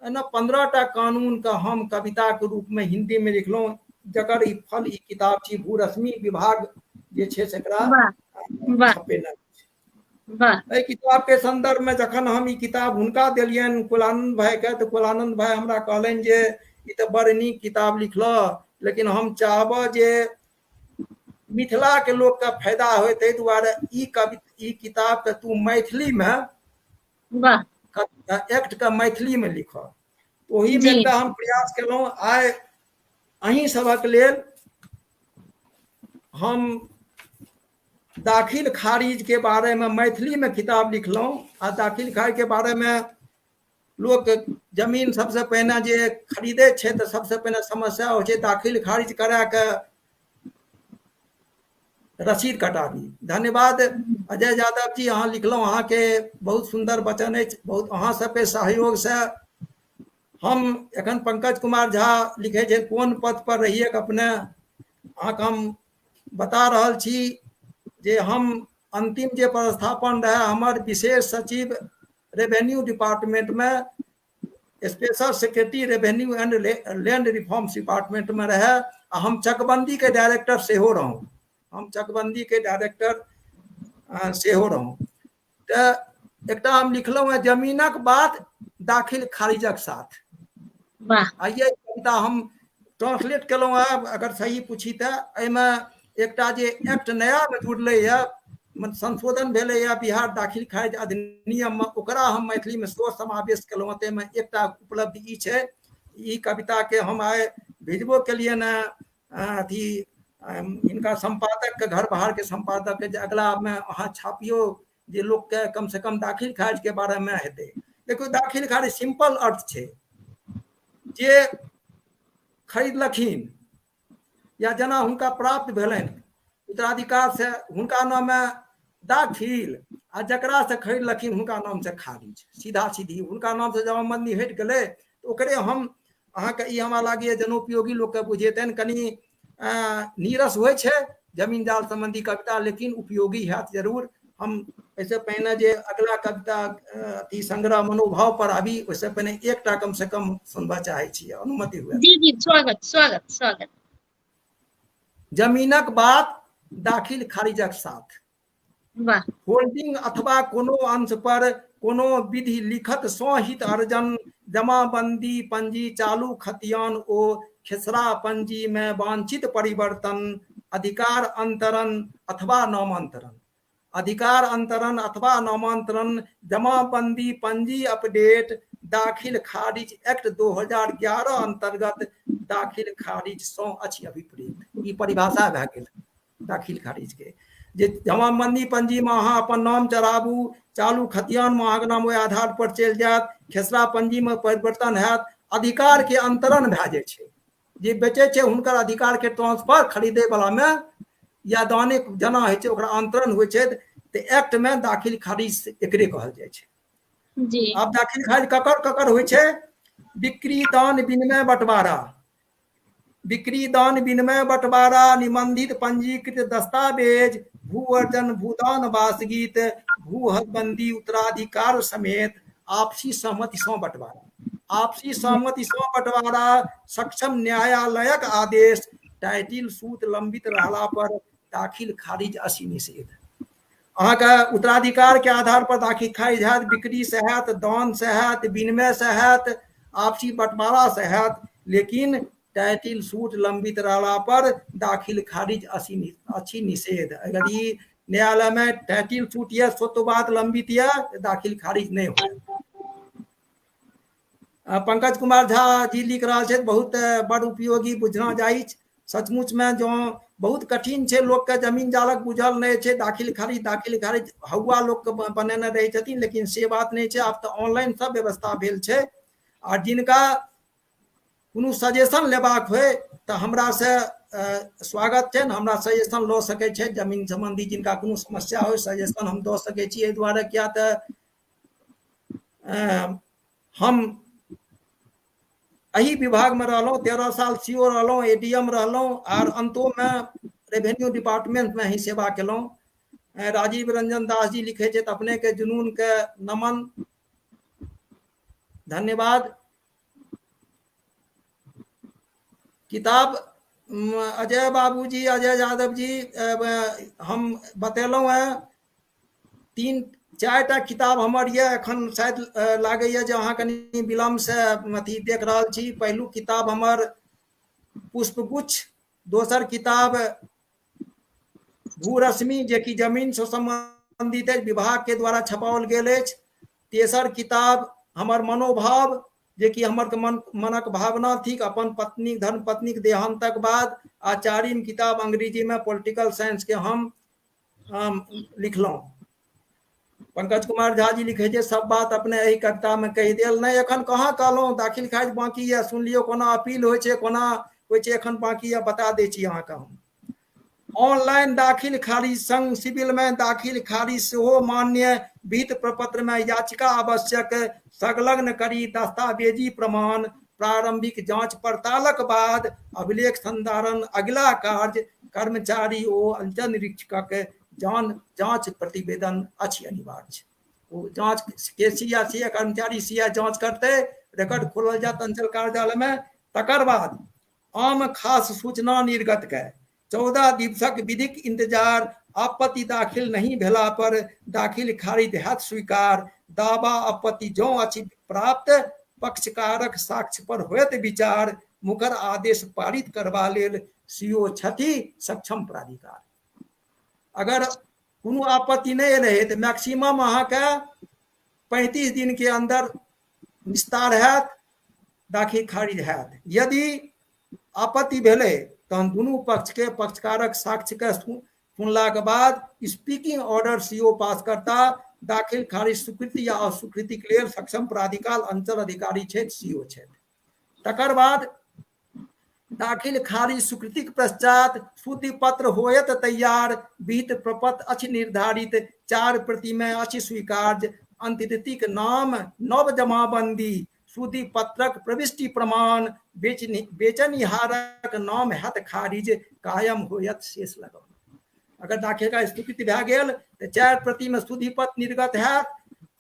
एना 15टा कानून का हम कविता के रूप में हिंदी में लिखलहुँ, जकर ई फल ई किताब छी भू रश्मि विभाग जे छै से एकरा वाह वाह छपेने। वाह एहि किताब के संदर्भ में जखन हम ई किताब हुनका देलियनि कुलानंद भाई के, तो कुलानंद भाई हमरा कहलनि जे ई तऽ बड़ नीक किताब लिखलह, लेकिन हम चाहबह जे मिथिला के लोग का फायदा होय, ताहि दुआरे ई किताब के तू मैथिली में वाह एक्ट का मैथिली में लिखऽ। ओही में जी एकटा हम प्रयास केलहुँ। आइ अहीं सभक लेल हम दाखिल खारिज के बारे में मैथिली में किताब लिखलहुँ। आ दाखिल खारिज के बारे में लोग जमीन सबसे पहिने जे खरीदे छै तऽ सबसे पहिने समस्या होइ छै दाखिल खारिज करा के रसीद कटाबी। धन्यवाद अजय यादव जी, अहाँ लिखलहुँ, अहाँके बहुत सुंदर वचन अछि। बहुत अहाँ सबके सहयोग से हम एखन पंकज कुमार झा लिखे छै कोन पद पर रहिए अपने, अहाँके हम बता रहल छी जे हम अंतिम जे पदस्थापन रहे हमर विशेष सचिव रेवेन्यू डिपार्टमेंट में, special secretary revenue and land reforms department में रहे। आ हम चकबंदी के डायरेक्टर सेहो रहूँ, हम चकबंदी के डायरेक्टर सेहो रहूँ। तो एकटा हम लिखलहुँ है जमीनक बात दाखिल खारिजक साथ। वाह आइए कविता हम ट्रांसलेट केलहुँ है, अगर सही पूछी तो। एहिमे एकटा जे एक्ट नया में जुड़लै है, संशोधन भेलै है बिहार दाखिल खारिज अधिनियम में, ओकरा हम मैथिली में सेहो समावेश केलहुँ। ताहिमे एकटा उपलब्धि ई छै, ई कविता के हम आइ भेजबो केलियनि हैं अथी इनका संपादक के, घर बाहर के संपादक के, जे अगला में अहाँ छापियो जे लोग के कम से कम दाखिल खारिज के बारे में हेतै। देखो दाखिल खारिज सिंपल अर्थ छै, जे खरीदलखिन या जेना हुनका प्राप्त भेलनि उत्तराधिकार से, हुनका नाम में दाखिल, आ जकरा से खरीदलखिन हुनका नाम से खारिज। सीधा सीधी हुनका नाम से जमाबंदी हटि गेलै तो ओकरे हम अहाँके ई हमरा लागैए जनोपयोगी लोग के बुझेतनि। कनि नीरस होइ छै जमीन जाल संबंधी कविता, लेकिन उपयोगी हैत जरूर। हम ऐसे पहिने जे अगला कविता अथी संग्रह मनोभाव पर आबी, ओहिसे पहिने एकटा कम से कम सुनबा चाहे छी, अनुमति हुए। जी जी स्वागत स्वागत स्वागत। जमीनक बात दाखिल खारिजक साथ। वाह होल्डिंग अथवा कोनो अंश पर कोनो विधि लिखत सँ हित अर्जन, जमाबंदी पंजी चालू खतियान ओ खेसरा पंजी में वांछित परिवर्तन, अधिकार अंतरण अथवा नामांतरण, अधिकार अंतरण अथवा नामांतरण, जमाबंदी पंजी अपडेट, दाखिल खारिज एक्ट 2011 अंतर्गत दाखिल खारिज सँ अछि अभिप्रेत। ई परिभाषा भए गेल दाखिल खारिज के, जे जमाबंदी पंजी में अहाँ अपन नाम चढ़ाबू, चालू खतियान में अहाँके नाम ओहि आधार पर चलि जायत, खेसरा पंजी में परिवर्तन हैत, अधिकार के अंतरण भए जाइ छै, जे बेचै छै हुनकर अधिकार के ट्रांसफर खरीदे वाला में या दाने जेना होइ छै ओकरा अंतरण होइ छै। तो एक्ट में दाखिल खारिज एकरे कहल जाइ छै। जी आब दाखिल खारिज ककर ककर होइ छै? बिक्री दान विनिमय बंटवारा, बिक्री दान विनिमय बंटवारा, निबंधित पंजीकृत दस्तावेज, भू अर्जन भूदान वासगीत, भू हदबंदी उत्तराधिकार समेत आपसी सहमति से बंटवारा, आपसी सहमति से बंटवारा, सक्षम न्यायालयक आदेश, टाइटिल सूट लंबित रहला पर दाखिल खारिज अछि निषेध। अहाँके उत्तराधिकार के आधार पर दाखिल खारिज हैत, बिक्री से हैत, दान से हैत, विनिमय से हैत, आपसी बंटवारा से हैत, लेकिन टाइटिल सूट लंबित रहला पर दाखिल खारिज अछि निषेध। अगर ई न्यायालय में टाइटिल सूट या स्वत्ववाद लंबित या दाखिल खारिज नहीं हो। पंकज कुमार झा जी लिख रहा है बहुत बड़ उपयोगी बुझना जाइ, सचमुच में जो बहुत कठिन छै, लोग के जमीन जालक बुझल नहीं छै, दाखिल खारिज हौवा लोग के बनेने रहे छथिन, लेकिन से बात नहीं छै। आब तो ऑनलाइन सब व्यवस्था भेल छै। आ जिनका कोनो सजेशन लेबाक होय तो हमरा से स्वागत छै, हमरा सजेशन ल सकै छै जमीन संबंधी, जिनका कोनो समस्या हो सजेशन हम द सकै छी। एहि दुआरे किया तऽ हम एही विभाग में रहलहुँ, 13 साल सीओ रहलहुँ, एडीएम रहलहुँ, और अंतो में रेवेन्यू डिपार्टमेंट में ही सेवा केलहुँ। राजीव रंजन दास जी लिखे छै, अपने के जुनून के नमन, धन्यवाद। किताब अजय बाबूजी, अजय यादव जी, हम बतेलहुँ है 3-4टा किताब हमर ये, एखन शायद लागैए जे अहाँ कनि विलम्ब से अथी देख रहल छी। पहिलू किताब हमर पुष्पगुच्छ, दोसर किताब भूरश्मि जे कि जमीन से संबंधित है, विभाग के द्वारा छपाओल गेल अछि। तेसर किताब हमर मनोभाव, जे कि हमर मनक भावना थिक अपन पत्नी धर्म पत्नी के देहांतक बाद। आ चारिम किताब अंग्रेजी में पॉलिटिकल साइंस के हम लिखलहुँ। पंकज कुमार झा जी लिखे छै, सब बात अपने एही कविता में कहि देल। नहीं एखन कहाँ कहलहुँ, दाखिल खारिज बाकी है, सुन लियो कोना अपील होइ छै, कोना होइ छै, एखन बाकी है, बता दै छी अहाँके हम। ऑनलाइन दाखिल खारिज संग सिविल में दाखिल खारिज सेहो मान्य। विहित प्रपत्र में याचिका आवश्यक संलग्न करी दस्तावेजी प्रमाण। प्रारंभिक जांच पड़तालक बाद अभिलेख संधारण अगिला कार्य कर्मचारी ओ अंचल निरीक्षक जांच प्रतिवेदन अछि अनिवार्य। वो जांच के सीया कर्मचारी सीया जांच करते, रिकॉर्ड खोलल जात अंचल कार्यालय में। तकर बाद आम खास सूचना निर्गत के 14 दिवसक विधिक इंतजार। आपत्ति दाखिल नहीं भेला पर दाखिल खारिज हैत स्वीकार। दावा आपत्ति जो अछि प्राप्त पक्षकारक साक्ष्य पर होयत विचार। मुकर आदेश पारित करबा लेल सीओ छथि सक्षम प्राधिकार। अगर कोनो आपत्ति नहीं रहे तो मैक्सिमम अहाँके 35 दिन के अंदर निस्तार हैत, दाखिल खारिज हैत। यदि आपत्ति भेलै तहन दुनू पक्ष के पक्षकारक साक्ष्य के सुनला के बाद स्पीकिंग ऑर्डर सीओ पास करता। दाखिल खारिज स्वीकृति या अस्वीकृति के लेल सक्षम प्राधिकार अंचल अधिकारी क्षेत्र सीओ क्षेत्र। तकर बाद दाखिल खारिज स्वीकृति के पश्चात सूति पत्र होयत तैयार। विहित प्रपत्र अछि निर्धारित 4 प्रति में अछि स्वीकार्य। अंततिक नाम नव जमाबंदी सूति पत्रक प्रविष्टि प्रमाण। बेचनिहारक नाम हैत खारिज कायम होयत शेष लगन। अगर दाखिल का स्वीकृति भए गेल तो 4 प्रति में सूति पत्र निर्गत हैत।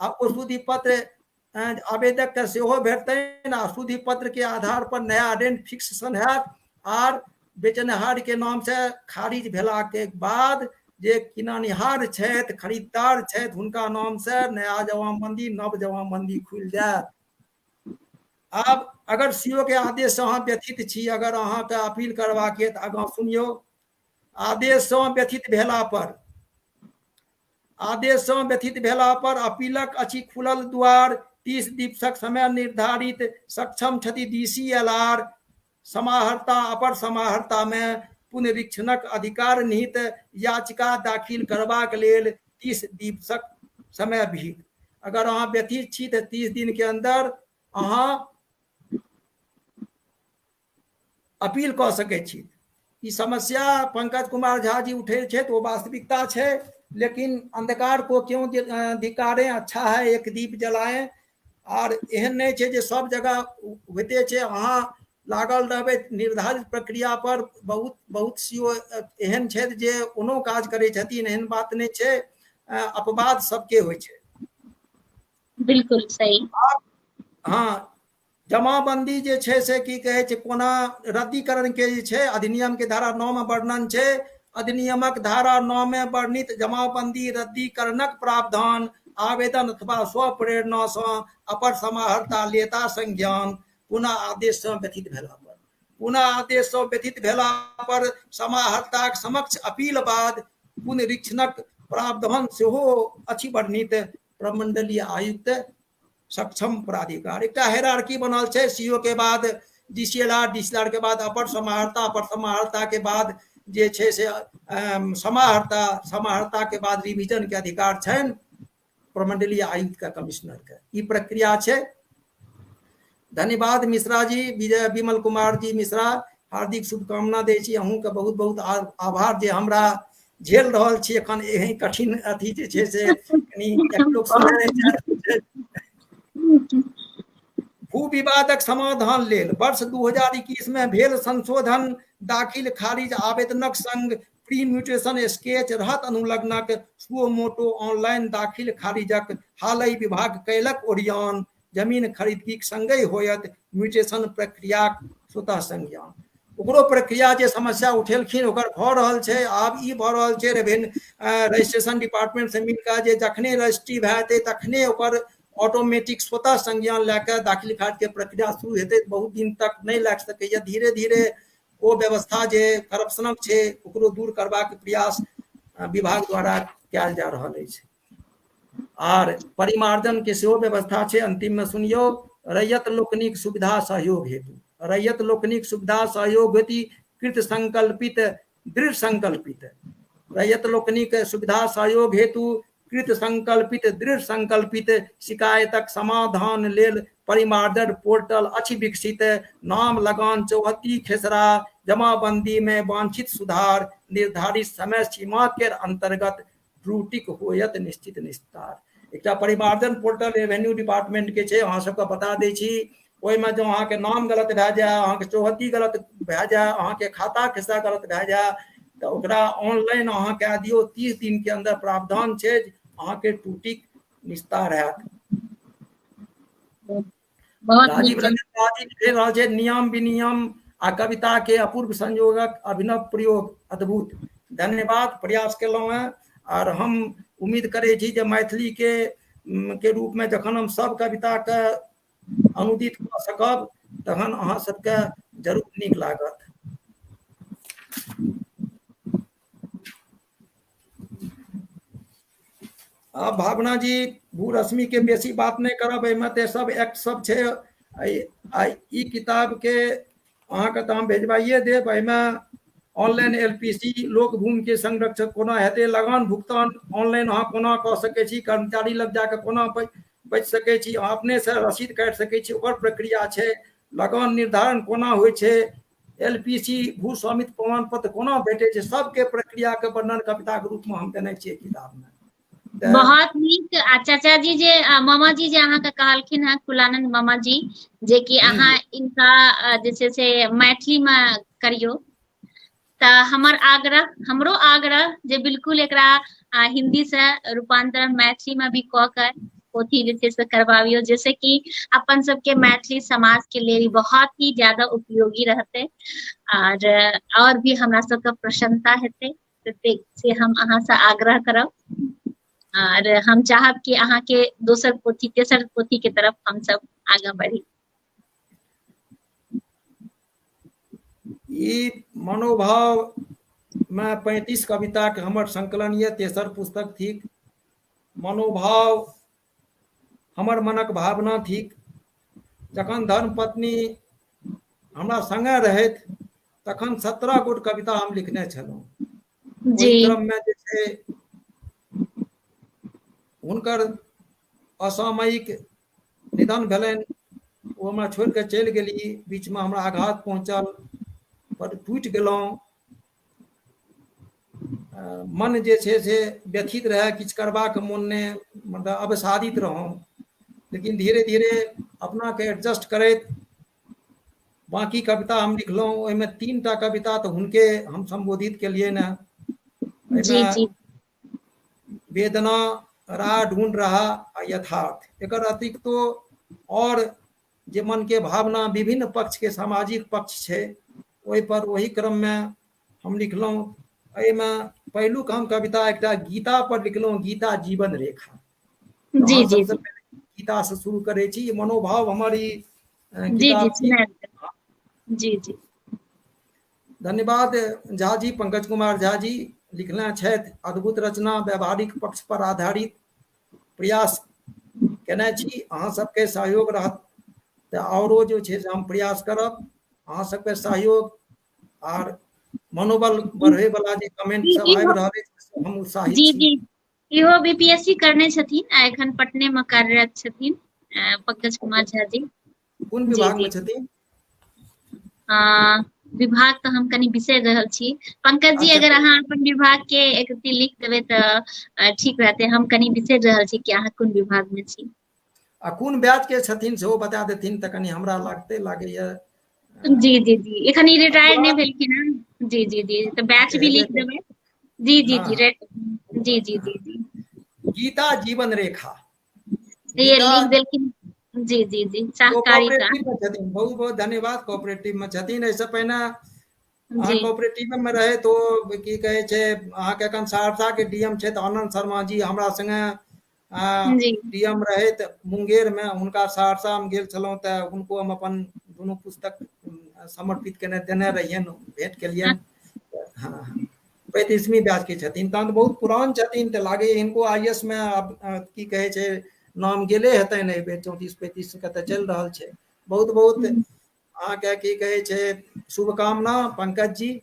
आ ओ सूति पत्र आवेदक के सेहो भेटतैन। आ सूति पत्र के आधार पर नया रेंट फिक्सेशन हैत। आर बेचनिहार के नाम से खारिज भेला के बाद जे किननिहार छथि, खरीदार छथि, हुनका नाम से नया जमाबंदी नव जमाबंदी खुल जायत। आब अगर सीओ के आदेश से अहाँ व्यथित छी, अगर अहाँ के अपील करबाक है तो आगाँ सुनियो। आदेश से व्यथित भेला पर अपीलक अछि खुलल द्वार। 30 दिवसक समय निर्धारित सक्षम छथि DCLR। समाहर्ता अपर समाहर्ता में पुनरीक्षणक अधिकार निहित याचिका दाखिल करबाक लेल 30 दिवसक समय विहित। अगर अहाँ व्यथित छी तो 30 दिन के अंदर अहाँ अपील कऽ सकै छी। ई समस्या पंकज कुमार झा जी उठे छे तो वास्तविकता है। लेकिन अंधकार को क्यों धिकारें, अच्छा है एक दीप जलाएं। और एहन नहीं है जे सब जगह होते छे। अहाँ लागल रहबे निर्धारित प्रक्रिया पर। बहुत सीओ एहन छे जे कोनो काज करे छथिन, एहन बात नहीं है। अपवाद सबके होइ छे। बिल्कुल सही। हाँ, जमाबंदी जे छे से की कहे छे, कोना रद्दीकरण के जे छे अधिनियम के धारा 9 में वर्णन छे। अधिनियमक धारा 9 में वर्णित जमाबंदी रद्दीकरणक प्रावधान आवेदन अथवा स्वप्रेरणा से अपर समाहर्ता लेता संज्ञान। पुनः आदेश से व्यथित भेला पर समाहर्ताक समक्ष अपील बाद पुनरीक्षणक प्रावधान सेहो अछि वर्णित। प्रमंडलीय आयुक्त सक्षम प्राधिकार। एक हायरार्की बनल छे। सीओ के बाद DCLR, DCLR के बाद अपर समाहर्ता, अपर समाहर्ता के बाद जे छे से समाहर्ता के बाद रिवीजन के अधिकार छनि प्रमंडलीय आयुक्त का कमिश्नर के। ई प्रक्रिया छे। धन्यवाद मिश्रा जी, विजय विमल कुमार जी मिश्रा, हार्दिक शुभकामना दै छी। अहूँ के बहुत बहुत आभार जे हमरा झेल रहल छी एखन एहन कठिन अथी जे छे से कनी एक लोग सुनै नहि चाहै छै। भू विवादक समाधान लेल वर्ष 2021 में भेल संशोधन दाखिल खारिज आवेदनक संग प्री म्यूटेशन स्केच रहत अनुलग्नक सुओ मोटो ऑनलाइन दाखिल खारिजक हालहि विभाग कयलक ओरियान। जमीन खरीदीक संगे होयत म्यूटेशन प्रक्रियाक स्वतः संज्ञान। ओकरो प्रक्रिया जे समस्या उठेलखिन ओकर भऽ रहल छै। आब ई भऽ रहल छै रजिस्ट्रेशन डिपार्टमेंट से मिलकर जे जखने रजिस्ट्री भए जेतै तखने ओकर ऑटोमेटिक स्वतः संज्ञान लैके दाखिल खारिज के प्रक्रिया शुरू हेतै। बहुत दिन तक नहीं लागि सकैए। धीरे धीरे ओ व्यवस्था जे करप्शनक छै ओकरो दूर करबाक प्रयास विभाग द्वारा कयल जा रहल अछि। आर परिमार्जन के सेहो व्यवस्था छै। अंतिम में सुनियो, रैयत लोकनिक सुविधा सहयोग हेतु, रैयत लोकनिक सुविधा सहयोग हेतु कृत संकल्पित दृढ़ संकल्पित, रैयत लोकनिक सुविधा सहयोग हेतु कृत संकल्पित दृढ़ संकल्पित शिकायतक समाधान लेल परिमार्जन पोर्टल अछि विकसित। नाम लगान 34 खेसरा जमाबंदी में वांछित सुधार निर्धारित समय सीमा के अंतर्गत त्रुटिक होयत निश्चित निस्तार। एक परिमार्जन पोर्टल रेवेन्यू डिपार्टमेंट के छे, अहाँ सबके बता दै छी। ओहिमे जो अहाँ के नाम गलत भए जाए, अहाँ के चौहद्दी गलत भए जाए, अहाँ के खाता खिस्सा गलत भए जाए तो ओकरा ऑनलाइन अहाँ कह दियो। 30 दिन के अंदर प्रावधान छे, अहाँ के त्रुटिक निस्तार हैत। राजीव रंजन राजी लिख रहल छै, नियम विनियम आ कविता के अपूर्व संयोगक अभिनव प्रयोग अद्भुत। धन्यवाद, प्रयास केलहुँ हैं। और हम उम्मीद करे छी जे मैथिली के रूप में जखन हम सब कविता के अनुदित कऽ सकब तखन अहाँ सबके जरूर नीक लागत। अब भावना जी भू रश्मि के बेसी बात नहीं करब, एहिमे ते सब एक्ट सब छे। ई किताब के अहाँ के हम भेजवाइए देब। एहिमे ऑनलाइन एलपीसी लोक भूमि के संरक्षक कोना हेतै, लगान भुगतान ऑनलाइन अहाँ कोना कऽ सकै छी, कर्मचारी लग जाके कोना बच सकै छी, अहाँ अपने से रसीद काटि सकै छी, ओकर प्रक्रिया छै। लगान निर्धारण कोना होइ छै, एलपीसी भू स्वामित्व प्रमाण पत्र कोना भेटै छै, सबके प्रक्रिया के वर्णन कविता के रूप में हम देने छियै किताब में। बहुत नीक। आ चाचा जी जे मामा जी जे अहाँ के कहलखिन हैं, कुलानंद मामा जी, जे कि अहाँ इनका जे छै से मैथिली में करियो। त हमरो आग्रह जे बिल्कुल एकरा हिंदी से रूपांतरण मैथिली में भी क कर पोथी जे छै से करबाबियो, जैसे कि अपन सबके मैथिली समाज के लिए बहुत ही ज्यादा उपयोगी रहते और भी हमरा सबके प्रसन्नता हेतै। से हम अहाँ से आग्रह करब और हम चाहब कि अहाँ के दोसर पोथी तेसर पोथी के तरफ हम सब आगे बढ़ी। ई मनोभाव में 35 कविता के हमर संकलन ये, तेसर पुस्तक थिक। मनोभाव हमर मनक भावना थिक। जखन धर्मपत्नी हमरा संगे रहैत तखन 17 गोट कविता हम लिखने छलहुँ। ओहि क्रम में जे छै हुनकर असामयिक निधन भेलनि, ओ हमरा छोड़ि कऽ चलि गेली। बीच में हमरा आघात पहुँचल, बड़ टूटि गेलहुँ। मन जे छै से व्यथित रहे, किछु करबाक मोन नहि, मतलब अवसादित रहूँ। लेकिन धीरे धीरे अपना के एडजस्ट करैत बाकी कविता हम लिखलहुँ। ओहिमे 3टा कविता तो हुनके हम संबोधित केलिए न। वेदना, राह ढूंढ रहा आ यथार्थ। एकर अतिरिक्त तो और जे मन के भावना विभिन्न पक्ष के सामाजिक पक्ष छै, ओहि पर वही क्रम में हम लिखलहुँ। एहिमे पहिलुक हम कविता एकटा गीता पर लिखलहुँ, गीता जीवन रेखा। जी जी सबसे पहले गीता से शुरू करे छी। मनोभाव हमारी जी किताब जी जी जी। धन्यवाद झा जी, पंकज कुमार झा जी लिखने छथि। अद्भुत रचना, व्यवहारिक पक्ष पर आधारित प्रयास केने छी। अहाँ सबके सहयोग रहत तो औरो जो छै हम प्रयास करब। अहाँ सबके सहयोग आर मनोबल बढ़े वाला जे कमेंट सब आबि रहल अछि हम उत्साहित जी छी। जी इहो बीपीएससी करने छथिन आ एखन पटने में कार्यरत छथिन पंकज कुमार झा जी। कोन जी विभाग में जी छथिन? विभाग तो हम कनी बिसरि रहल छी। पंकज जी अच्छा अगर अहाँ अपन विभाग के एक रत्ती लिख देबै तऽ ठीक रहतै। हम कनी बिसरि रहल छी कि अहाँ कोन विभाग में छी। आ कोन बैच के छथिन सेहो बता देथिन तऽ कनि हमरा लागैया जी जी जी एखन ई रिटायर्ड नहि पुरान भेलखिन हँ। जी जी जी तो बैच अच्छा भी हेबे लिख कर। देबै। जी जी हाँ जी हाँ जी जी जी जी गीता जीवन रेखा। ये गीता लिख देलखिन। जी जी जी ओ सहकारिता। कोऑपरेटिव में छथिन। बहुत बहुत धन्यवाद। कोऑपरेटिव में छथिन। एहिसँ पहिने अहाँ जी कोऑपरेटिव में रहे तो की कहे छै अहाँके एखन सहरसा के डीएम छथि आनंद शर्मा जी हमरा संगे जी डीएम रहैत मुंगेर में हुनका सहरसा में गेल छलहुँ तऽ हुनको हम अपन दुनू पुस्तक समर्पित केने देने रहियनि भेंट केलियनि। हाँ 35वीं बैच के छथिन तहन बहुत पुरान छथिन तऽ लागे हिनको आईएएस में की कहे छै नाम गेले हेतनि एहि बेर 34-35 के तऽ चलि रहल छै। बहुत बहुत अहाँके की कहे छै शुभकामना पंकज जी।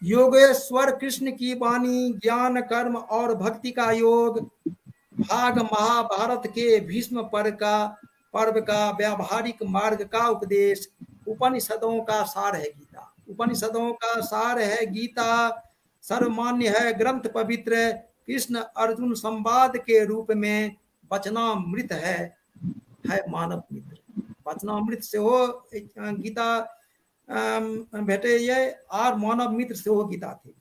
योगेश्वर कृष्ण की वाणी ज्ञान कर्म और भक्ति का योग भाग महाभारत के भीष्म पर्व का व्यावहारिक मार्ग का उपदेश उपनिषदों का सार है गीता। उपनिषदों का सार है गीता। सर्वमान्य है ग्रंथ पवित्र। कृष्ण अर्जुन संवाद के रूप में वचनामृत है मानव मित्र। वचनामृत से हो गीता भेटैए और मानव मित्र से हो गीता थी।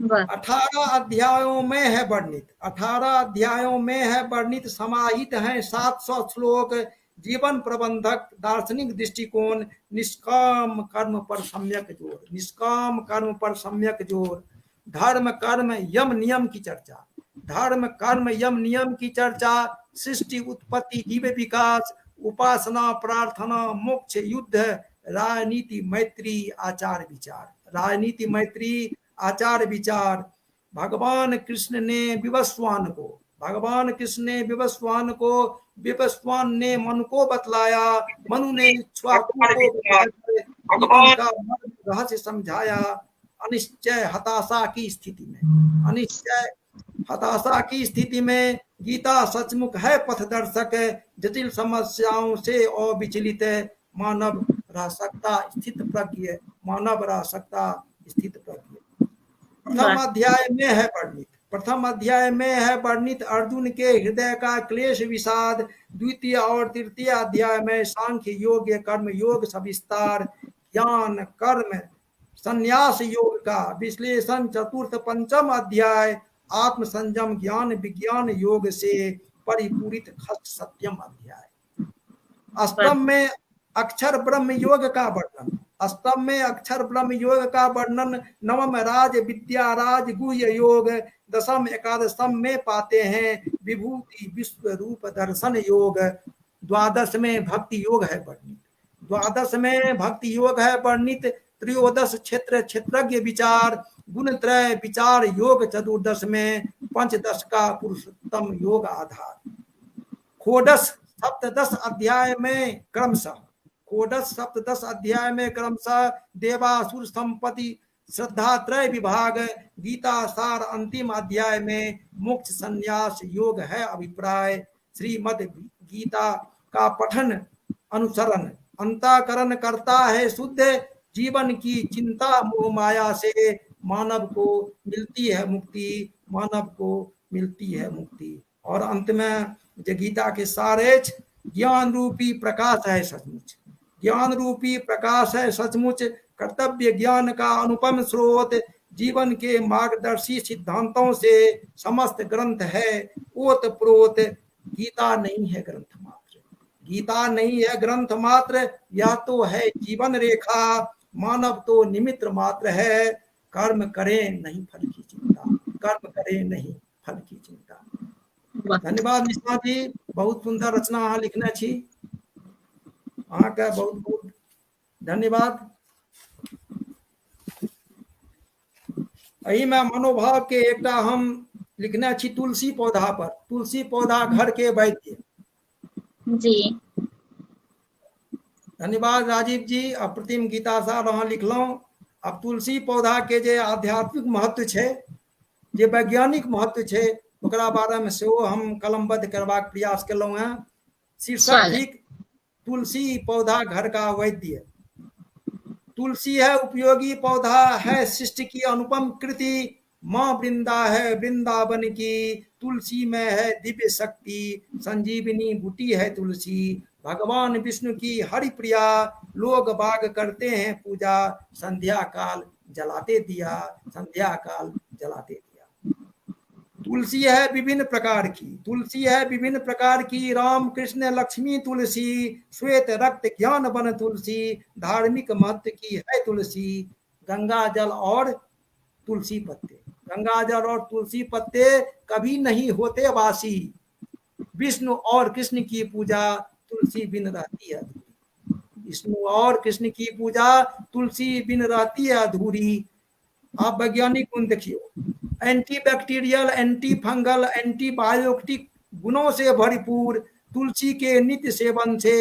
वाह 18 अध्यायों में है वर्णित। 18 अध्यायों में है वर्णित। समाहित हैं 700 श्लोक। जीवन प्रबंधक दार्शनिक दृष्टिकोण निष्काम कर्म पर सम्यक जोर। निष्काम कर्म पर सम्यक जोर। धर्म कर्म यम नियम की चर्चा। धर्म कर्म यम नियम की चर्चा। सृष्टि उत्पत्ति जीव विकास उपासना प्रार्थना मोक्ष युद्ध राजनीति मैत्री आचार विचार। राजनीति मैत्री आचार विचार। भगवान कृष्ण ने विवस्वान को विवस्वान ने मन को बतलाया। मनु ने इक्ष्वाकु को बताकर जीवन का रहस्य समझाया। अनिश्चय हताशा की स्थिति में गीता सचमुच है पथदर्शक। जटिल समस्याओं से अविचलित मानव रह सकता स्थित प्रज्ञ। मानव रह सकता स्थित प्रज्ञ। प्रथम अध्याय में है वर्णित अर्जुन के हृदय का क्लेश विषाद। द्वितीय और तृतीय अध्याय में सांख्य योग कर्म योग सविस्तार। ज्ञान कर्म संन्यास योग का विश्लेषण। चतुर्थ पंचम अध्याय आत्म संयम ज्ञान विज्ञान योग से परिपूरित खष्ट सत्यम अध्याय। अष्टम में अक्षर ब्रह्म योग का वर्णन। अष्टम में अक्षर ब्रह्म योग का वर्णन। नवम राज विद्या राज गुह्य योग। दशम एकादशम में पाते हैं विभूति विश्व रूप दर्शन योग। द्वादश में भक्ति योग है वर्णित। द्वादश में भक्ति योग है वर्णित। त्रयोदश क्षेत्रज्ञ विचार गुण त्रय विचार योग। चतुर्दश में पंचदश का पुरुषोत्तम योग आधार। षोडश सप्तदश अध्याय में क्रमशः देवासुर संपत्ति श्रद्धा त्रय विभाग। गीता सार अंतिम अध्याय में मोक्ष संन्यास योग है अभिप्राय। श्रीमद् गीता का पठन अनुसरण अंतःकरण करता है शुद्ध। जीवन की चिंता मोह माया से मानव को मिलती है मुक्ति। और अंत में जो गीता के सारे ज्ञान रूपी प्रकाश है सचमुच। ज्ञान रूपी प्रकाश है सचमुच। कर्तव्य ज्ञान का अनुपम स्रोत। जीवन के मार्गदर्शी सिद्धांतों से समस्त ग्रंथ है ओत प्रोत। गीता नहीं है ग्रंथ मात्र। यह तो है जीवन रेखा। मानव तो निमित्त मात्र है। कर्म करें नहीं फल की चिंता। धन्यवाद निष्ठा जी। बहुत सुंदर रचना अहाँ लिखने छी। अहाँके बहुत बहुत धन्यवाद। एही में मनोभाव के एकटा हम लिखने छी तुलसी पौधा पर। तुलसी पौधा घर के वैद्य। जी धन्यवाद राजीव जी, अप्रतिम गीता साहब अहाँ लिखलहुँ। अब तुलसी पौधा के जे आध्यात्मिक महत्व छै, जे वैज्ञानिक महत्व छै, ओकरा बारेमे सेहो हम कलमबद्ध करबाक प्रयास केलहुँ हैं। शीर्षक स्वागत। थिक तुलसी पौधा घर का वैद्य। तुलसी है उपयोगी पौधा, है सृष्टि की अनुपम कृति, माँ वृंदा है वृंदावन की, तुलसी में है दिव्य शक्ति, संजीवनी बूटी है तुलसी, भगवान विष्णु की हरि प्रिया, लोग बाग करते हैं पूजा, संध्या काल जलाते दिया, संध्या काल जलाते दिया। तुलसी है विभिन्न प्रकार की, तुलसी है विभिन्न प्रकार की, राम कृष्ण लक्ष्मी तुलसी, श्वेत रक्त ज्ञान बन तुलसी, धार्मिक महत्व की है तुलसी, गंगा जल और तुलसी पत्ते। गंगा जल और तुलसी पत्ते कभी नहीं होते वासी, विष्णु और कृष्ण की पूजा तुलसी बिन रहती है अधूरी। विष्णु और कृष्ण की पूजा तुलसी बिन रहती है अधूरी। आप वैज्ञानिक गुण देखिए, anti bacterial, anti fungal, antibiotic गुणों से भरपूर, तुलसी के नित्य सेवन से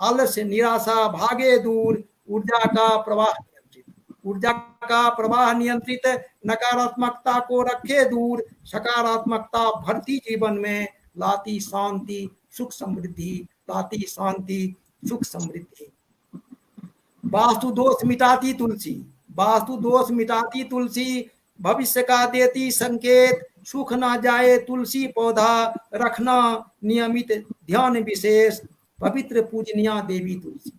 आलस्य निराशा भागे दूर, ऊर्जा का प्रवाह नियंत्रित, ऊर्जा का प्रवाह नियंत्रित, नकारात्मकता को रखे दूर, सकारात्मकता भरती जीवन में, लाती शांति सुख समृद्धि, लाती शांति सुख समृद्धि। वास्तु दोष मिटाती तुलसी, वास्तु दोष मिटाती तुलसी, भविष्य का देती संकेत, सूख ना जाए तुलसी पौधा, रखना नियमित ध्यान विशेष, पवित्र पूजनिया देवी तुलसी,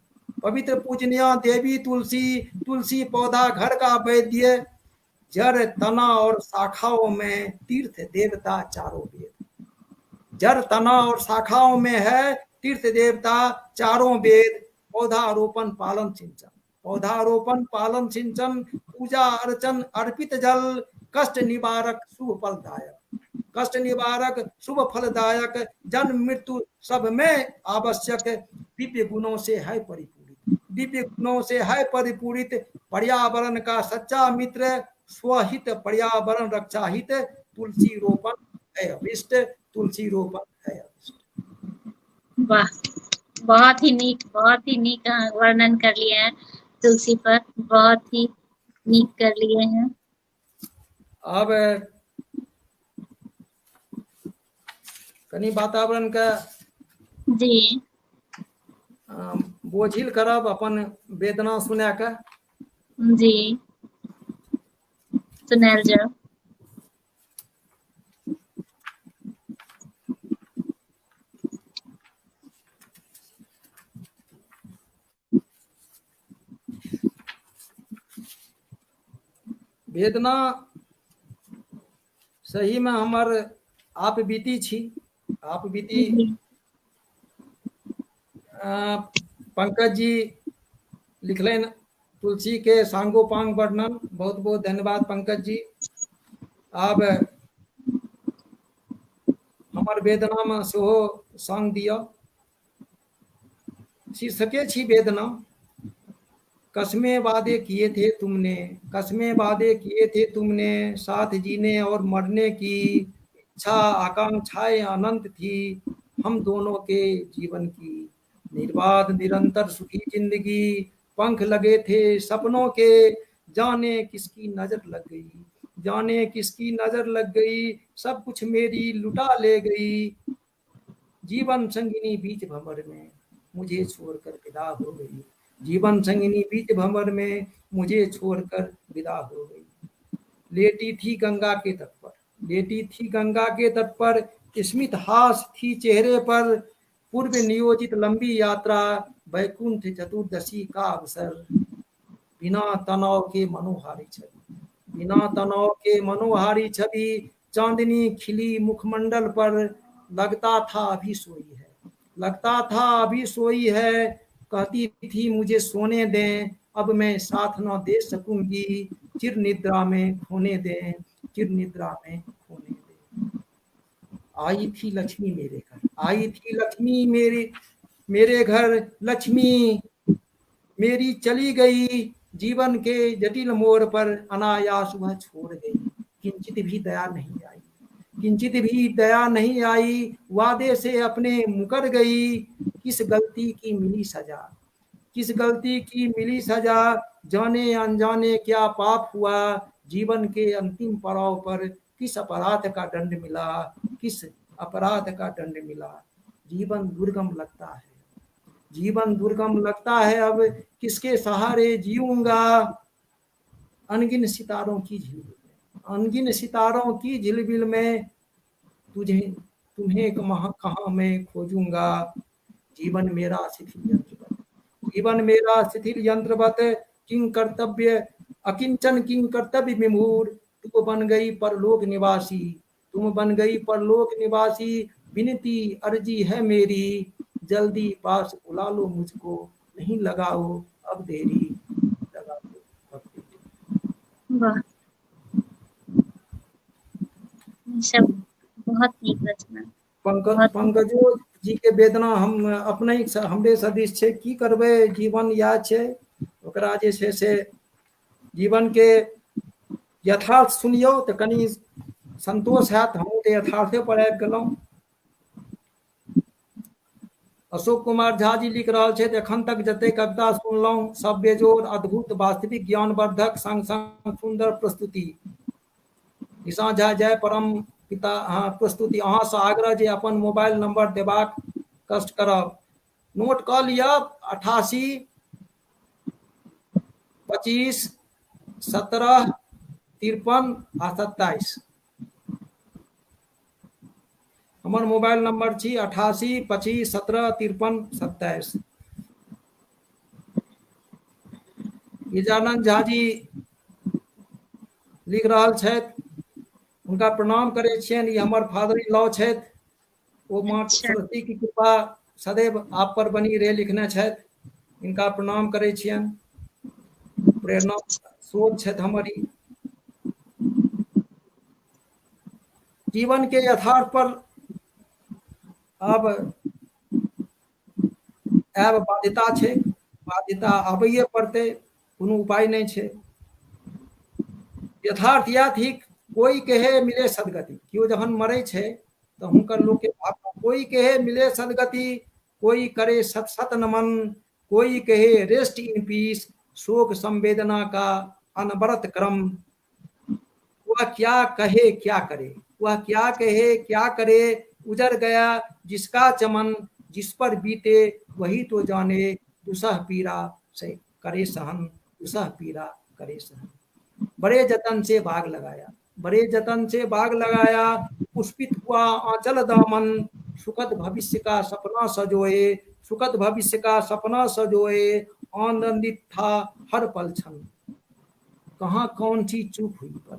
पवित्र पूजनिया देवी तुलसी, तुलसी पौधा घर का वैद्य, जड़ तना और शाखाओं में तीर्थ देवता चारों वेद, जड़ तना और शाखाओं में है तीर्थ देवता चारों वेद, पौधारोपण पालन सिंचन, पौधारोपण पालन सिंचन, पूजा अर्चन अर्पित जल, कष्ट निवारक शुभ फलदायक, कष्ट निवारक शुभ फलदायक, जन्म मृत्यु सब में आवश्यक, दिव्य गुणों से है परिपूरित, दिव्य गुणों से है परिपूरित, पर्यावरण का सच्चा मित्र, स्वहित पर्यावरण रक्षा हित, तुलसी रोपण है अभिष्ट, तुलसी रोपण है अभिष्ट। वाह, बहुत ही नीक वर्णन कर लिए हैं तुलसी पर, बहुत ही नीक कर लिए हैं। अब कनी वातावरण का जी बोझिल करब, अपन वेदना सुना के। जी सुनायल जाओ। वेदना सही में हमर आप बीती छी, आप बीती। पंकज जी लिखलन तुलसी के सांगोपांग वर्णन, बहुत बहुत धन्यवाद पंकज जी। आब हमर वेदना में सेहो संग दिया, शीर्षके छी वेदना। कस्में वादे किए थे तुमने, कस्में वादे किए थे तुमने, साथ जीने और मरने की, इच्छा आकांक्षाएं अनंत थी हम दोनों के जीवन की, निर्बाध निरंतर सुखी जिंदगी, पंख लगे थे सपनों के, जाने किसकी नजर लग गई, जाने किसकी नजर लग गई, सब कुछ मेरी लुटा ले गई, जीवन संगिनी बीच भंवर में मुझे छोड़कर विदा हो गई, जीवन संगिनी बीच भंवर में मुझे छोड़कर विदा हो गई। लेटी थी गंगा के तट पर, लेटी थी गंगा के तट पर, स्मित हास थी चेहरे पर, पूर्व नियोजित लंबी यात्रा, वैकुंठ चतुर्दशी का अवसर, बिना तनाव के मनोहारी छवि, बिना तनाव के मनोहारी छवि, चांदनी खिली मुखमंडल पर, लगता था अभी सोई है, लगता था अभी सोई है, कहती थी मुझे सोने दें, अब मैं साथ न दे सकूंगी, चिर निद्रा में खोने दें, चिर निद्रा में खोने दें। आई थी लक्ष्मी मेरे घर, आई थी लक्ष्मी मेरे घर, लक्ष्मी मेरी चली गई, जीवन के जटिल मोड़ पर अनायास वह छोड़ गई, किंचित भी दया नहीं आई, किंचित भी दया नहीं आई, वादे से अपने मुकर गई, किस गलती की मिली सजा, किस गलती की मिली सजा, जाने अनजाने क्या पाप हुआ, जीवन के अंतिम पड़ाव पर किस अपराध का दंड मिला, किस अपराध का दंड मिला। जीवन दुर्गम लगता है, जीवन दुर्गम लगता है, अब किसके सहारे जीऊंगा। अनगिन सितारों की झिलमिल में, अनगिन सितारों की झिलमिल में तुझे तुम्हें कहाँ मैं खोजूंगा। जीवन मेरा शिथिल यंत्रवत, जीवन मेरा शिथिल यंत्रवत, किंग कर्तव्य अकिंचन किंग कर्तव्य विमूढ़। तुम बन गई परलोक निवासी, तुम बन गई परलोक निवासी, विनती अर्जी है मेरी, जल्दी पास बुला लो मुझको, नहीं लगाओ अब देरी, लगा दो अब देरी। वाह, सब बहुत नीक रचना, बहुत पंकजो जी के वेदना हम अपने हमरे सदिश छै, की करबै, जीवन या छै। ओकरा जे छै से जीवन के यथार्थ सुनियौ तऽ कनि संतोष हैत। हमहूँ तऽ यथार्थे पर आबि गेलहुँ। अशोक कुमार झा जी लिख रहल छथि, एखन तक जते कविता सुनलहुँ सब बेजोड़, अद्भुत, वास्तविक, ज्ञानवर्धक, संग संग सुंदर प्रस्तुति। निशा झा जय परम पिता। हाँ, प्रस्तुति। अहाँ से आग्रह जे अपन मोबाइल नंबर देबाक कष्ट करब, नोट कऽ लिअ। 88 25 17 53 आ 27। हमर मोबाइल नंबर छी 88 25 17 53 27। गजानन झा जी लिख रहल छथि, हुनका प्रणाम करै छियनि। ई हमर फादर इन लॉ छथि। ओ माँ अच्छा, सरस्वती की कृपा सदैव आप पर बनी रहे लिखने छथि। इनका प्रणाम करै छियनि। प्रेरणा स्रोत छथि हमर ई। जीवन के यथार्थ पर अब आब बाध्यता छै, बाध्यता आबैए पड़तै, कोनो उपाय नहीं छै। यथार्थ इएह थिक, कोई कहे मिले सदगति। केओ जहन मरै छै तऽ हुनकर लोक के भावना, कोई कहे मिले सदगति, कोई करे सत सत नमन, कोई कहे रेस्ट इन पीस, शोक संवेदना का अनवरत क्रम। वह क्या कहे क्या करे, वह क्या कहे क्या करे, उजड़ गया जिसका चमन, जिस पर बीते वही तो जाने, दुसह पीरा से करे सहन, दुसह पीरा करे सहन। बड़े जतन से बाग लगाया, बड़े जतन से बाग लगाया, पुष्पित हुआ आंचल दामन, सुखद भविष्य का सपना सजोए, सुखद भविष्य का सपना सजोए, आनंदित था हर पल क्षण। कहाँ कौन सी चूक हुई पर,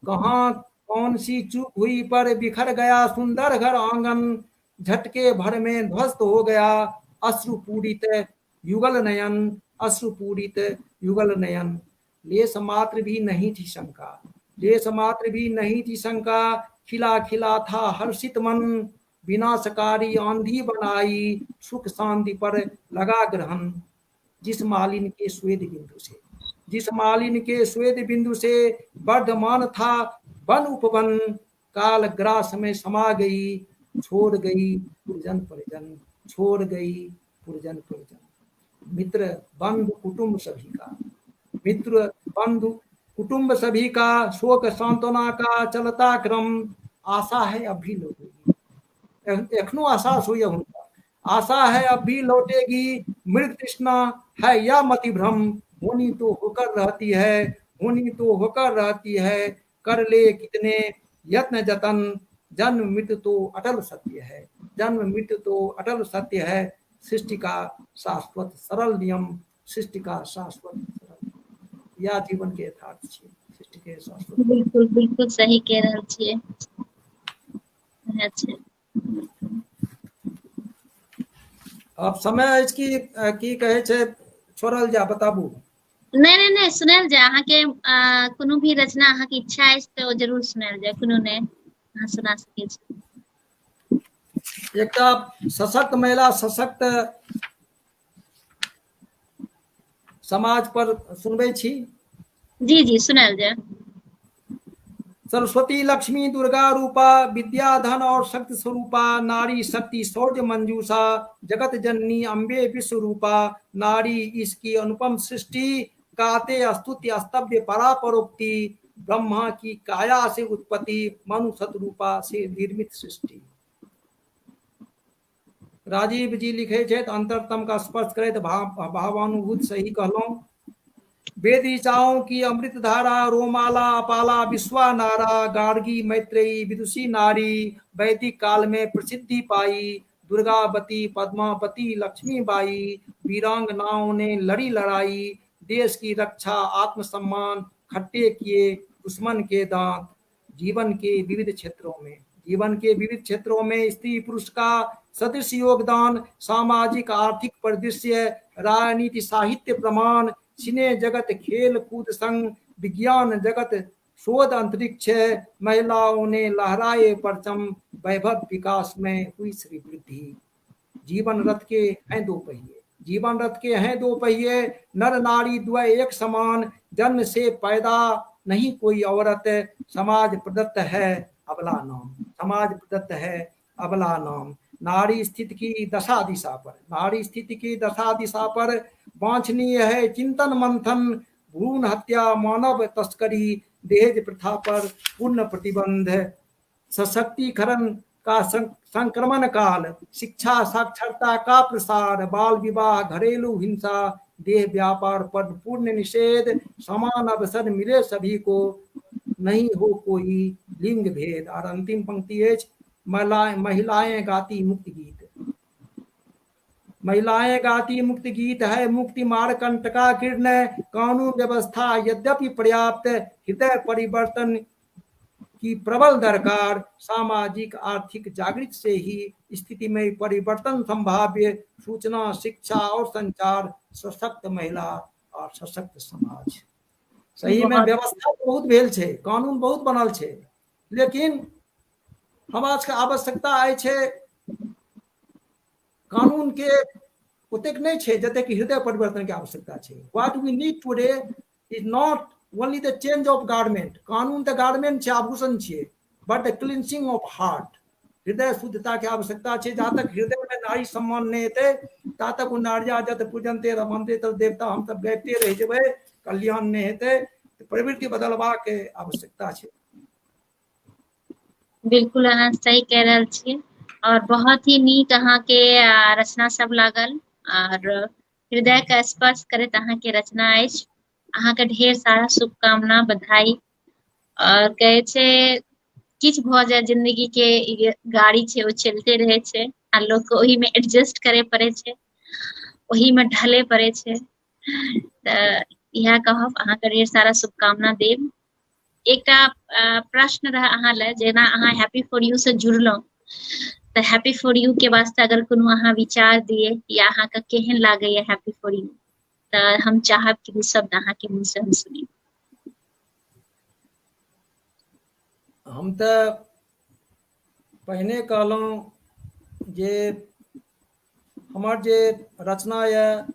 कहाँ कौन सी चूक हुई पर, बिखर गया सुंदर घर आंगन, झटके भर में ध्वस्त हो गया, अश्रुपूरित युगल नयन, अश्रुपूरित युगल नयन। लेस मात्र भी नहीं थी शंका, लेस मात्र भी नहीं थी शंका, खिला खिला था हर्षित मन, विनाशकारी आंधी बनाई, सुख शांति पर लगा ग्रहण। जिस मालिन के स्वेद बिंदु से, जिस मालिन के स्वेद बिंदु से वर्धमान था वन उपवन, काल ग्रास में समा गई, छोड़ गई पुरजन परिजन, छोड़ गई पुरजन परिजन। मित्र बंधु कुटुंब सभी का, मित्र बंधु कुटुंब सभी का, शोक सांत्वना का चलता क्रम। आशा है अब भी लौटेगी, एखनो आशा हुई हुनका, आशा है अब भी लौटेगी, मृग तृष्णा है या मति भ्रम, होनी तो होकर रहती है, होनी तो होकर रहती है, कर ले कितने यत्न जतन, जन्म मृत्यु तो अटल सत्य है, जन्म मृत्यु तो अटल सत्य है, सृष्टि का शाश्वत सरल नियम, सृष्टि का शाश्वत सरल। या जीवन के यथार्थ छै, सृष्टि के शाश्वत। बिल्कुल बिल्कुल सही कह रहल छियै। अच्छा, अब समय अछि की कहै छै, छोड़ल जा, बताबू। नहीं नहीं नहीं, सुनायल जाय अहाँके। कोनो भी रचना अहाँके इच्छा अछि तऽ जरूर सुनायल जाय, कोनो नहीं, अहाँ सुना सकै छी। एकटा सशक्त महिला, सशक्त समाज पर सुनबै छी। जी जी, सुनायल जाय। सरस्वती लक्ष्मी दुर्गा रूपा विद्या धन और शक्ति स्वरूपा नारी शक्ति शौर्य मंजूषा जगत जननी अम्बे विश्व रूपा नारी इसकी अनुपम सृष्टि गाते स्तुत्य स्तव्य परापरोक्ति ब्रह्मा की काया से उत्पत्ति मनु सतरूपा से निर्मित सृष्टि। राजीव जी लिखे छे तो अंतरतम का स्पर्श करे तो भावानुभूत सही कहलों। वेद ऋचाओं की अमृत धारा रोमाला अपाला विश्वा नारा गार्गी मैत्रेयी विदुषी नारी वैदिक काल में प्रसिद्धि पाई दुर्गावती पद्मावती लक्ष्मीबाई वीरांगनाओं ने लड़ी लड़ाई देश की रक्षा आत्मसम्मान खट्टे किए दुश्मन के दांत। जीवन के विविध क्षेत्रों में स्त्री पुरुष का सदृश योगदान सामाजिक आर्थिक परिदृश्य राजनीति साहित्य प्रमाण सिने जगत खेल कूद संग विज्ञान जगत शोध अंतरिक्ष महिलाओं ने लहराए परचम वैभव विकास में हुई श्री वृद्धि। जीवन रथ के हैं दो पहिए नर नारी द्वय एक समान जन्म से पैदा नहीं कोई औरत समाज प्रदत्त है अबला नाम नारी स्थिति की दशा दिशा पर वांछनीय है चिंतन मंथन भ्रूण हत्या मानव तस्करी दहेज प्रथा पर पूर्ण प्रतिबंध सशक्तिकरण का संक्रमण काल शिक्षा साक्षरता का प्रसार बाल विवाह घरेलू हिंसा देह व्यापार पर पूर्ण निषेध समान अवसर मिले सभी को नहीं हो कोई लिंग भेद। और अंतिम पंक्ति है महिलाएं गाती मुक्त गीत है मुक्ति मार्कंट का किरण कानून व्यवस्था यद्यपि पर्याप्त हृदय परिवर्तन की प्रबल दरकार सामाजिक आर्थिक जागृति से ही स्थिति में परिवर्तन संभाव्य सूचना शिक्षा और संचार सशक्त महिला और सशक्त समाज। सही में व्यवस्था बहुत भेल छे कानून बहुत बनल छे लेकिन समाज के आवश्यकता आय छे कानून के ओतेक नहीं छे जते कि हृदय परिवर्तन के आवश्यकता छे। What we need today is not only the change of garment कानून तो गारमेंट छे आभूषण छे but the cleansing of heart हृदय शुद्धता के आवश्यकता छे। जहाँ तक हृदय में नारी सम्मान नहीं हेते ता तक नार्या जत पूजनते रमनते तब देवता हम सब गाइते रह जेबे कल्याण नहीं हेते प्रवृत्ति बदलवा के आवश्यकता छे। बिल्कुल अहाँ सही कह रहल छियै और बहुत ही नीक अहाँ के रचना सब लागल और हृदय का स्पर्श करत अहाँ के रचना अछि। अहाँ के ढेर सारा शुभकामना बधाई और कहे छै किछ भ जाय जिंदगी के गाड़ी छै ओ चलते रहे छै आ लोग के ओही में एडजस्ट करे पड़े छै ओही में ढले पड़े छै त इहा कहब अहाँ के ढेर सारा शुभकामना देब। एकटा प्रश्न रहा अहाँ ले जेना अहाँ हैप्पी फॉर यू से जुड़लो तो हैप्पी फॉर यू के वास्ते अगर कोनो अहाँ विचार दिए या अहाँ के केहन लागे या हैप्पी फॉर यू तो हम चाहब कि दू शब्द अहाँ के मुंह से हम सुनी। हम तो पहले कहलहुँ जे हमर जे रचना या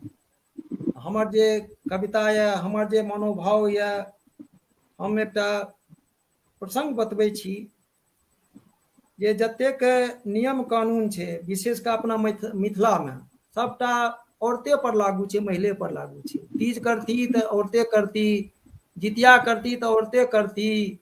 हमर जे कविता या हमर जे मनोभाव या हम एकटा प्रसंग बतबै छी जे जतेक नियम कानून छै विशेष कऽ अपना मिथिला में सबटा औरते पर लागू छै महिले पर लागू छै। तीज करती तो औरते करती जितिया करती तो औरते करती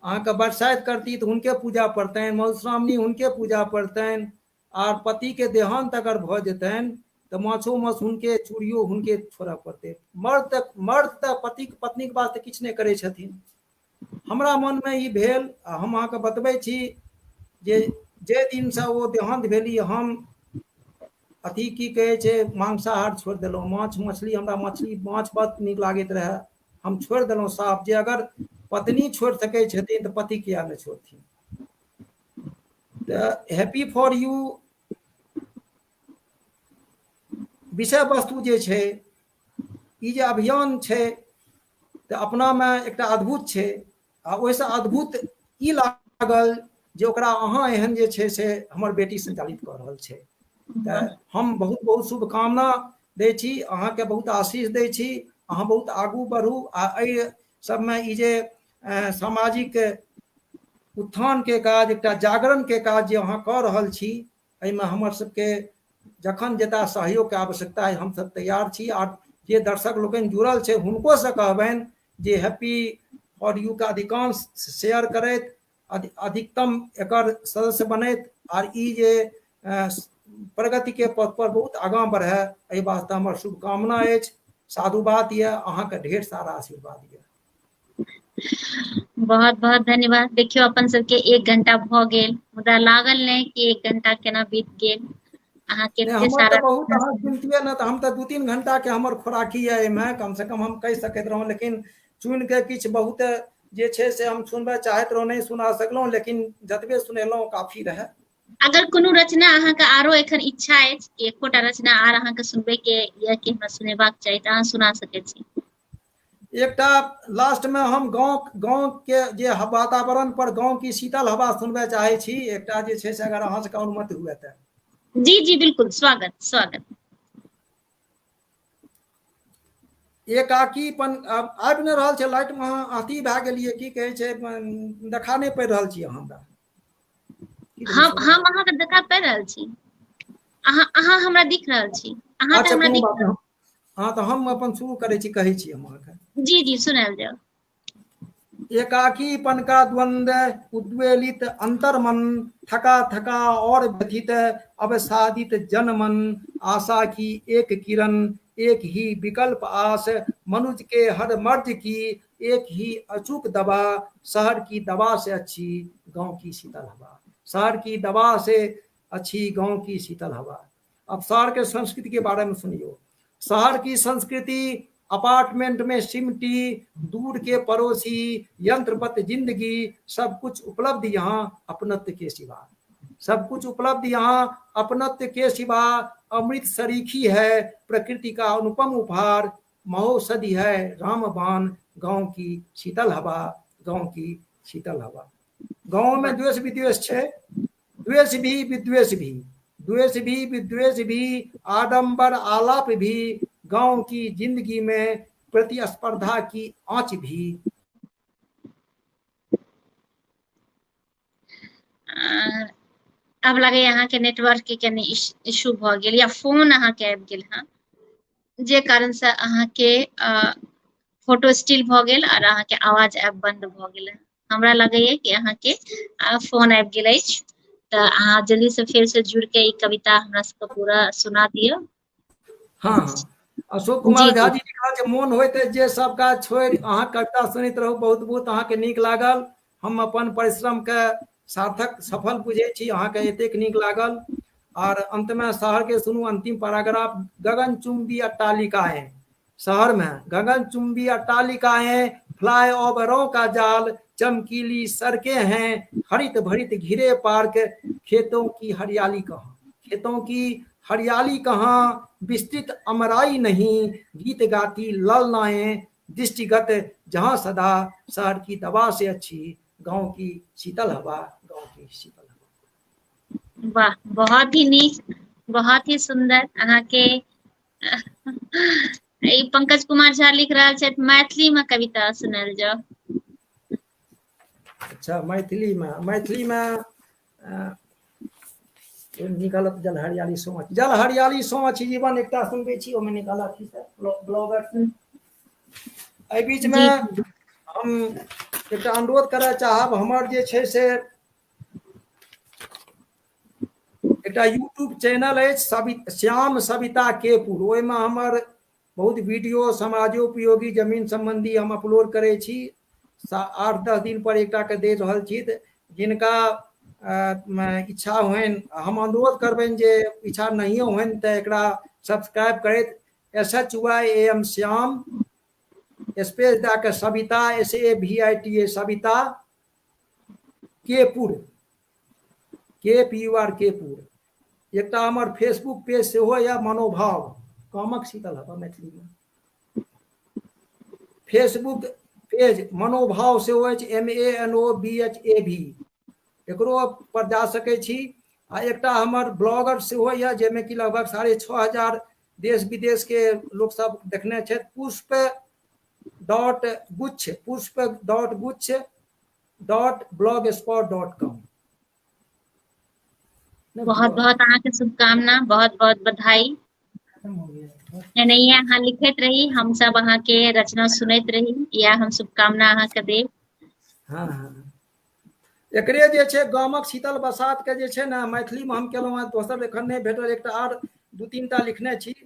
अहाँ के बरसाइत करती तो हुनके पूजा पड़तनि मधुश्रावणी हुनके पूजा पड़तनि और पति के देहांत अगर भ जेतनि तो माछो माछ हुनके चूड़ियो हुनके छोड़ऽ पड़तै। मर्द तो पति पत्नी के वास्ते किछु नहीं करै छथिन। हमरा मन में ई भेल हम अहाँ के बतबै छी जे दिन से ओ देहांत भेली हम अथी की कहे छै मांसाहार छोड़ देलहुँ माछ मछली हमरा माछ बहुत नीक लागैत रहे हम छोड़ देलहुँ साफ। जे अगर पत्नी छोड़ सकै छथिन तो पति किया नहीं छोड़थिन। तो हैप्पी फॉर यू विषय वस्तु जे छै ई जे अभियान छै तो अपना में एक अद्भुत छै आ ओहिसँ अद्भुत ई लागल जे ओकरा अहाँ एहन जे छै से हमर बेटी संचालित कऽ रहल छै। तो हम बहुत बहुत शुभकामना दै छी अहाँ के बहुत आशीष दै छी अहाँ बहुत आगू बढ़ू आ एहि सब में ई जे सामाजिक उत्थान के काज, एकटा जागरण के काज जे अहाँ कऽ रहल छी, एहिमे हमर सबके जखन जता सहयोग के आवश्यकता है हम सब तैयार छी। और जे दर्शक लोकनि जुड़ल छै हुनको से कहबनि जे हैप्पी फॉर यू का अधिकांश शेयर करैत, अधिकतम एकर सदस्य बनैत, और ई जे प्रगति के पथ पर बहुत आगाँ बढ़े, एहि वास्ते हमर शुभकामना अछि। साधुवाद यऽ, अहाँके ढेर सारा आशीर्वाद यऽ। बहुत बहुत धन्यवाद। देखियो अपन सबके 1 घंटा भ गेल, मुदा लागल नहीं कि 1 घंटा केना बीत गेल। अहाँ के एते हमर सारा तऽ बहुत अहाँ सुनतियै ने तऽ हम तऽ 2-3 घंटा के हमर खोराकी है एहिमे, कम से कम हम कहि सकैत रहौं, लेकिन चुनि के किछु बहुत जे छै से हम सुनबे चाहैत रहौं, नहीं सुना सकलहुँ, लेकिन जतबे सुनेलहुँ काफी रहे। अगर कोनो रचना अहाँके आरो एखन इच्छा अछि कि एकोटा रचना आर अहाँके सुनबे के या कि हमरा सुनेबाक चाही तऽ अहाँ सुना सकै छी। एकटा लास्ट में हम गांव के जे वातावरण पर गांव की शीतल हवा सुनबे चाहे छी, एकटा जे छै से अगर अहाँ सबके अनुमति हुए तऽ। जी जी बिल्कुल, स्वागत स्वागत। एकाकीपन आबि नहि रहल छै लाइट में, अहाँ अथी भए गेलियै की कहै छै, देखा नहि पड़ि रहल छी अहाँ हमरा। हम अहाँके देखा पड़ि रहल छी, अहाँ हमरा दिख रहल छी, अहाँ तऽ अच्छा हमरा कोनो दिख बात रहल नहीं, हाँ तो हम अपन शुरू करै छी, कहै छी हम अहाँके। जी जी सुनायल जाओ। एकाकीपन का द्वंद्व उद्वेलित अंतर्मन, थका थका और व्यथित अवसादित जनमन, आशा की एक किरण, एक ही विकल्प आस, मनुज के हर मर्ज की एक ही अचूक दवा, शहर की दवा से अच्छी गांव की शीतल हवा, शहर की दवा से अच्छी गांव की शीतल हवा। अब शहर के संस्कृति के बारे में सुनियो। शहर की संस्कृति अपार्टमेंट में सिमटी, दूर के पड़ोसी, यंत्रवत जिंदगी, सब कुछ उपलब्ध यहाँ अपनत्व के सिवा, सब कुछ उपलब्ध यहाँ अपनत्व के सिवा, अमृत सरीखी है प्रकृति का अनुपम उपहार, महोषधि है रामबाण गांव की शीतल हवा, गांव की शीतल हवा। गांव में द्वेष विद्वेष है, द्वेष भी विद्वेष भी, द्वेष भी विद्वेष भी, आडंबर आलाप भी, गांव की जिंदगी में प्रतिस्पर्धा की आंच भी। अब लगे यहाँ के नेटवर्क के कनी इशू भ गेल या फोन अहाँ के आबि गेल हँ, जे कारण से अहाँ के फोटो स्टिल भ गेल और अहाँ के आवाज आब बंद भ गेल है। हमरा लगैये कि अहाँ के फोन आबि गेल अछि, तऽ अहाँ जल्दी से फेर से जुड़ के ई कविता हमरा सबके पूरा सुना दियौ। हाँ हाँ, अशोक कुमार जी झा जी जी लिखल छै, मोन होइत जे सब काज छोड़ि अहाँ कविता सुनैत रहू, बहुत बहुत अहाँके नीक लागल, हम अपन परिश्रम के सार्थक सफल बुझै छी, अहाँके एतेक नीक लागल। और अंत में शहर के सुनू अंतिम पैराग्राफ, गगनचुंबी अट्टालिकाएं, शहर में गगनचुंबी अट्टालिकाएं, फ्लाई ओवरों का जाल, चमकीली सड़कें हैं, हरित भरित घिरे पार्क, खेतों की हरियाली कहाँ, खेतों की हरियाली कहाँ, विस्तृत अमराई नहीं, गीत गाती ललनाएं, दृष्टिगत जहां सदा, शहर की दवा से अच्छी गांव की शीतल हवा, गांव की शीतल हवा। वाह, बहुत ही नीक, बहुत ही सुंदर। अहाँ के ई पंकज कुमार झा लिख रहल छथि मैथिली में कविता सुनायल जाओ। अच्छा मैथिली में निकलत जल हरियाली सोच, जल हरियाली सोच जीवन एकटा सुनबे छी, ओमे निकालत की ब्लॉगर से। एहि बीच में जी हम एकटा अनुरोध करय चाहब, हमर जे छै से एकटा यूट्यूब चैनल अछि श्याम सविता केपुर, ओहिमे हमर बहुत वीडियो समाजोपयोगी जमीन संबंधी हम अपलोड करे छी, 8-10 दिन पर एकटा के दे रहल छी, जिनका इच्छा होइन, हम अनुरोध करबनि जे इच्छा नहियो होइन तऽ एकरा सब्सक्राइब करैत SHYAM श्याम स्पेस दऽ कऽ सविता SAVITA सविता केपुर KPUR केपुर। एकटा हमर फेसबुक पेज सेहो यऽ मनोभाव कामक शीतल हवा मैथिली में, फेसबुक पेज मनोभाव सेहो अछि MANOBHAV, एकरो पर जा सकै छी। आ एकटा हमर ब्लॉगर सेहो यऽ जाहिमे कि लगभग 6,500 देश विदेश के लोक सब देखने छथि, पुष्प pushp.guch.blogspot.com। बहुत बहुत अहाँके शुभकामना, बहुत बहुत बधाई। नहीं अहाँ लिखैत रही, हम सब अहाँके रचना सुनैत रही, या हम शुभकामना अहाँके देब। हाँ हाँ, एकरे जे छै गामक शीतल बसात के जे छै ने मैथिली में हम केलहुँ हँ, दोसर एखन नहि भेटल, एकटा आर 2-3 टा लिखने छी। जी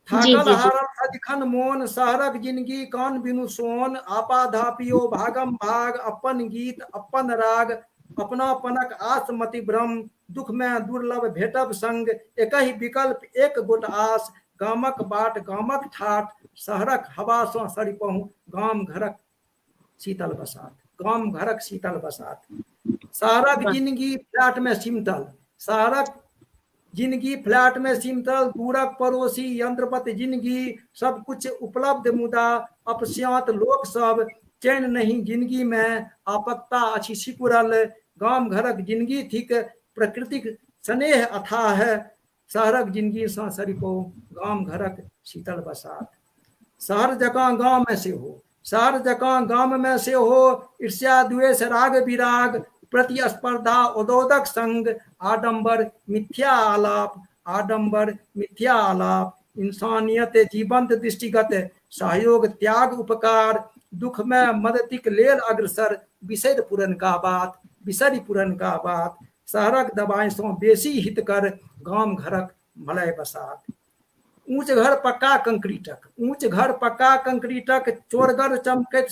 थाकल जी जी हारल सदिखन मोन, शहरक जिंदगी कान बिनु सोन, आपा धापियो भागम भाग, अपन गीत अपन राग, अपनापनक आस मति भ्रम, दुख में दुर्लभ भेटब संग, एकहि विकल्प एक गोट आस, गामक बाट गामक ठाठ, शहरक हवा सँ सरिपहु, गाम घरक शीतल बसात, गाम घरक शीतल बसात। शहरक जिंदगी फ्लैट में सिमटल, शहरक जिंदगी फ्लैट में सिमटल, दूरक पड़ोसी यंत्रपत जिंदगी, सब कुछ उपलब्ध मुदा अपस्यांत लोक सब, चैन नहीं जिंदगी में, आपत्ता अछि सिकुड़ल, गाम घरक जिंदगी थिक प्रकृतिक स्नेह अथाह, शहरक जिंदगी सँ सरिपो गाम घरक शीतल बसात। शहर जकाँ गाँव में से हो, शहर जकाँ गाम में से हो, ईर्ष्या द्वेष राग विराग, प्रतिस्पर्धा उदोदक संग, आडंबर मिथ्या आलाप, आडंबर मिथ्या आलाप, इंसानियत जीवंत दृष्टिगत, सहयोग त्याग उपकार, दुख में मदतिक लेल अग्रसर, बिसरि पुरनका बात, बिसरि पुरनका बात, शहरक दबाइ सँ बेसी हितकर, गाम घरक मलय बसात। ऊंच घर पक्का कंक्रीटक, ऊंच घर पक्का कंक्रीटक, चोरगर चमकैत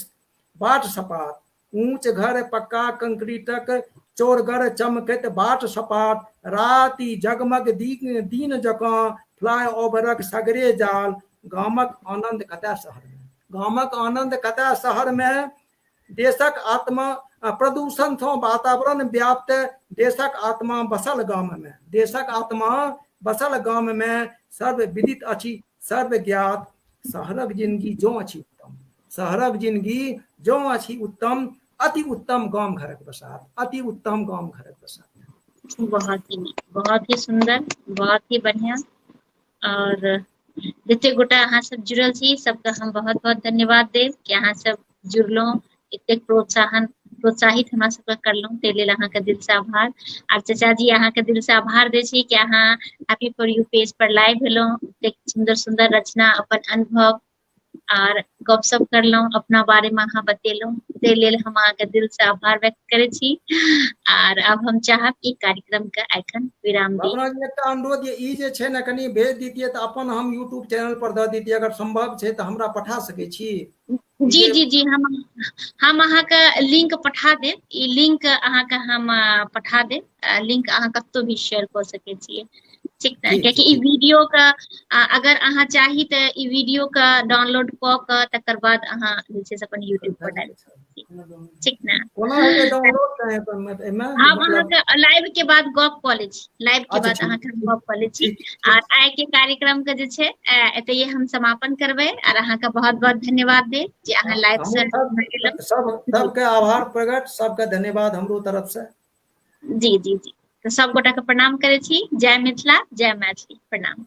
बाट सपाट, ऊंच घर पक्का कंक्रीटक, चोरगर चमकैत बाट सपाट, राति जगमग दिन जकाँ, फ्लाईओवरक सगरे जाल, गामक आनंद कतय शहर में, गामक आनंद कतय शहर में, देशक आत्मा प्रदूषण सँ वातावरण व्याप्त, देशक आत्मा बसल गाम में, देशक आत्मा बसल गाम में, सर्व विदित अछि सर्व ज्ञात, शहरक जिंदगी जो अछि उत्तम, शहरक जिंदगी जो अछि उत्तम, अति उत्तम गाम घरक बसात, अति उत्तम गाम घरक बसात। बहुत ही सुंदर, बहुत ही बढ़िया। और जते गोटा अहाँ सब जुड़ल छी सबके हम बहुत बहुत धन्यवाद देब कि अहाँ सब जुड़लहुँ, एतेक प्रोत्साहित हमरा सबके करलहुँ, ताहि लेल अहाँके दिल से आभार। आर चाचा जी अहाँके दिल से आभार दै छी कि अहाँ हैप्पी फॉर यू पेज पर लाइव भेलहुँ, एतेक सुंदर सुंदर रचना, अपन अनुभव आर गपशप करलहुँ, अपना बारे में अहाँ बतेलहुँ, ताहि लेल हम अहाँके दिल से आभार व्यक्त करै छी। आर अब हम चाहब कि कार्यक्रम के एखन विराम दी। भावना जी एकटा अनुरोध ये, ई जे छै ने कनी भेज दीतियै तऽ अपन हम यूट्यूब चैनल पर दऽ दीतियै, अगर संभव छै तऽ हमरा पठा सकै छी। जी जी जी, हम अहाँके लिंक पठा देब, ई लिंक अहाँके हम पठा देब, लिंक अहाँ कतौ भी शेयर कऽ सकै छियै, ठीक ने, कियाकि ई वीडियो का अगर अहाँ चाही तऽ ई वीडियो का डाउनलोड कऽ कऽ तकर बाद अहाँ जे छै से अपन यूट्यूब पर डालि सकैत छी, ठीक ने। कोना हेतै डाउनलोड करै में, हम मतलब अहाँके लाइव के बाद गप कऽ लै छी, लाइव के बाद अहाँके हम गप कऽ लै छी। आर आइ के कार्यक्रम के जे छै एतय हम समापन करबै, आर अहाँके बहुत बहुत धन्यवाद देब जे अहाँ लाइव से सबके आभार प्रकट, सबके धन्यवाद हमरो तरफ से। जी जी जी, तो सब गोटा के प्रणाम करे छी। जय मिथिला, जय मैथिली, प्रणाम।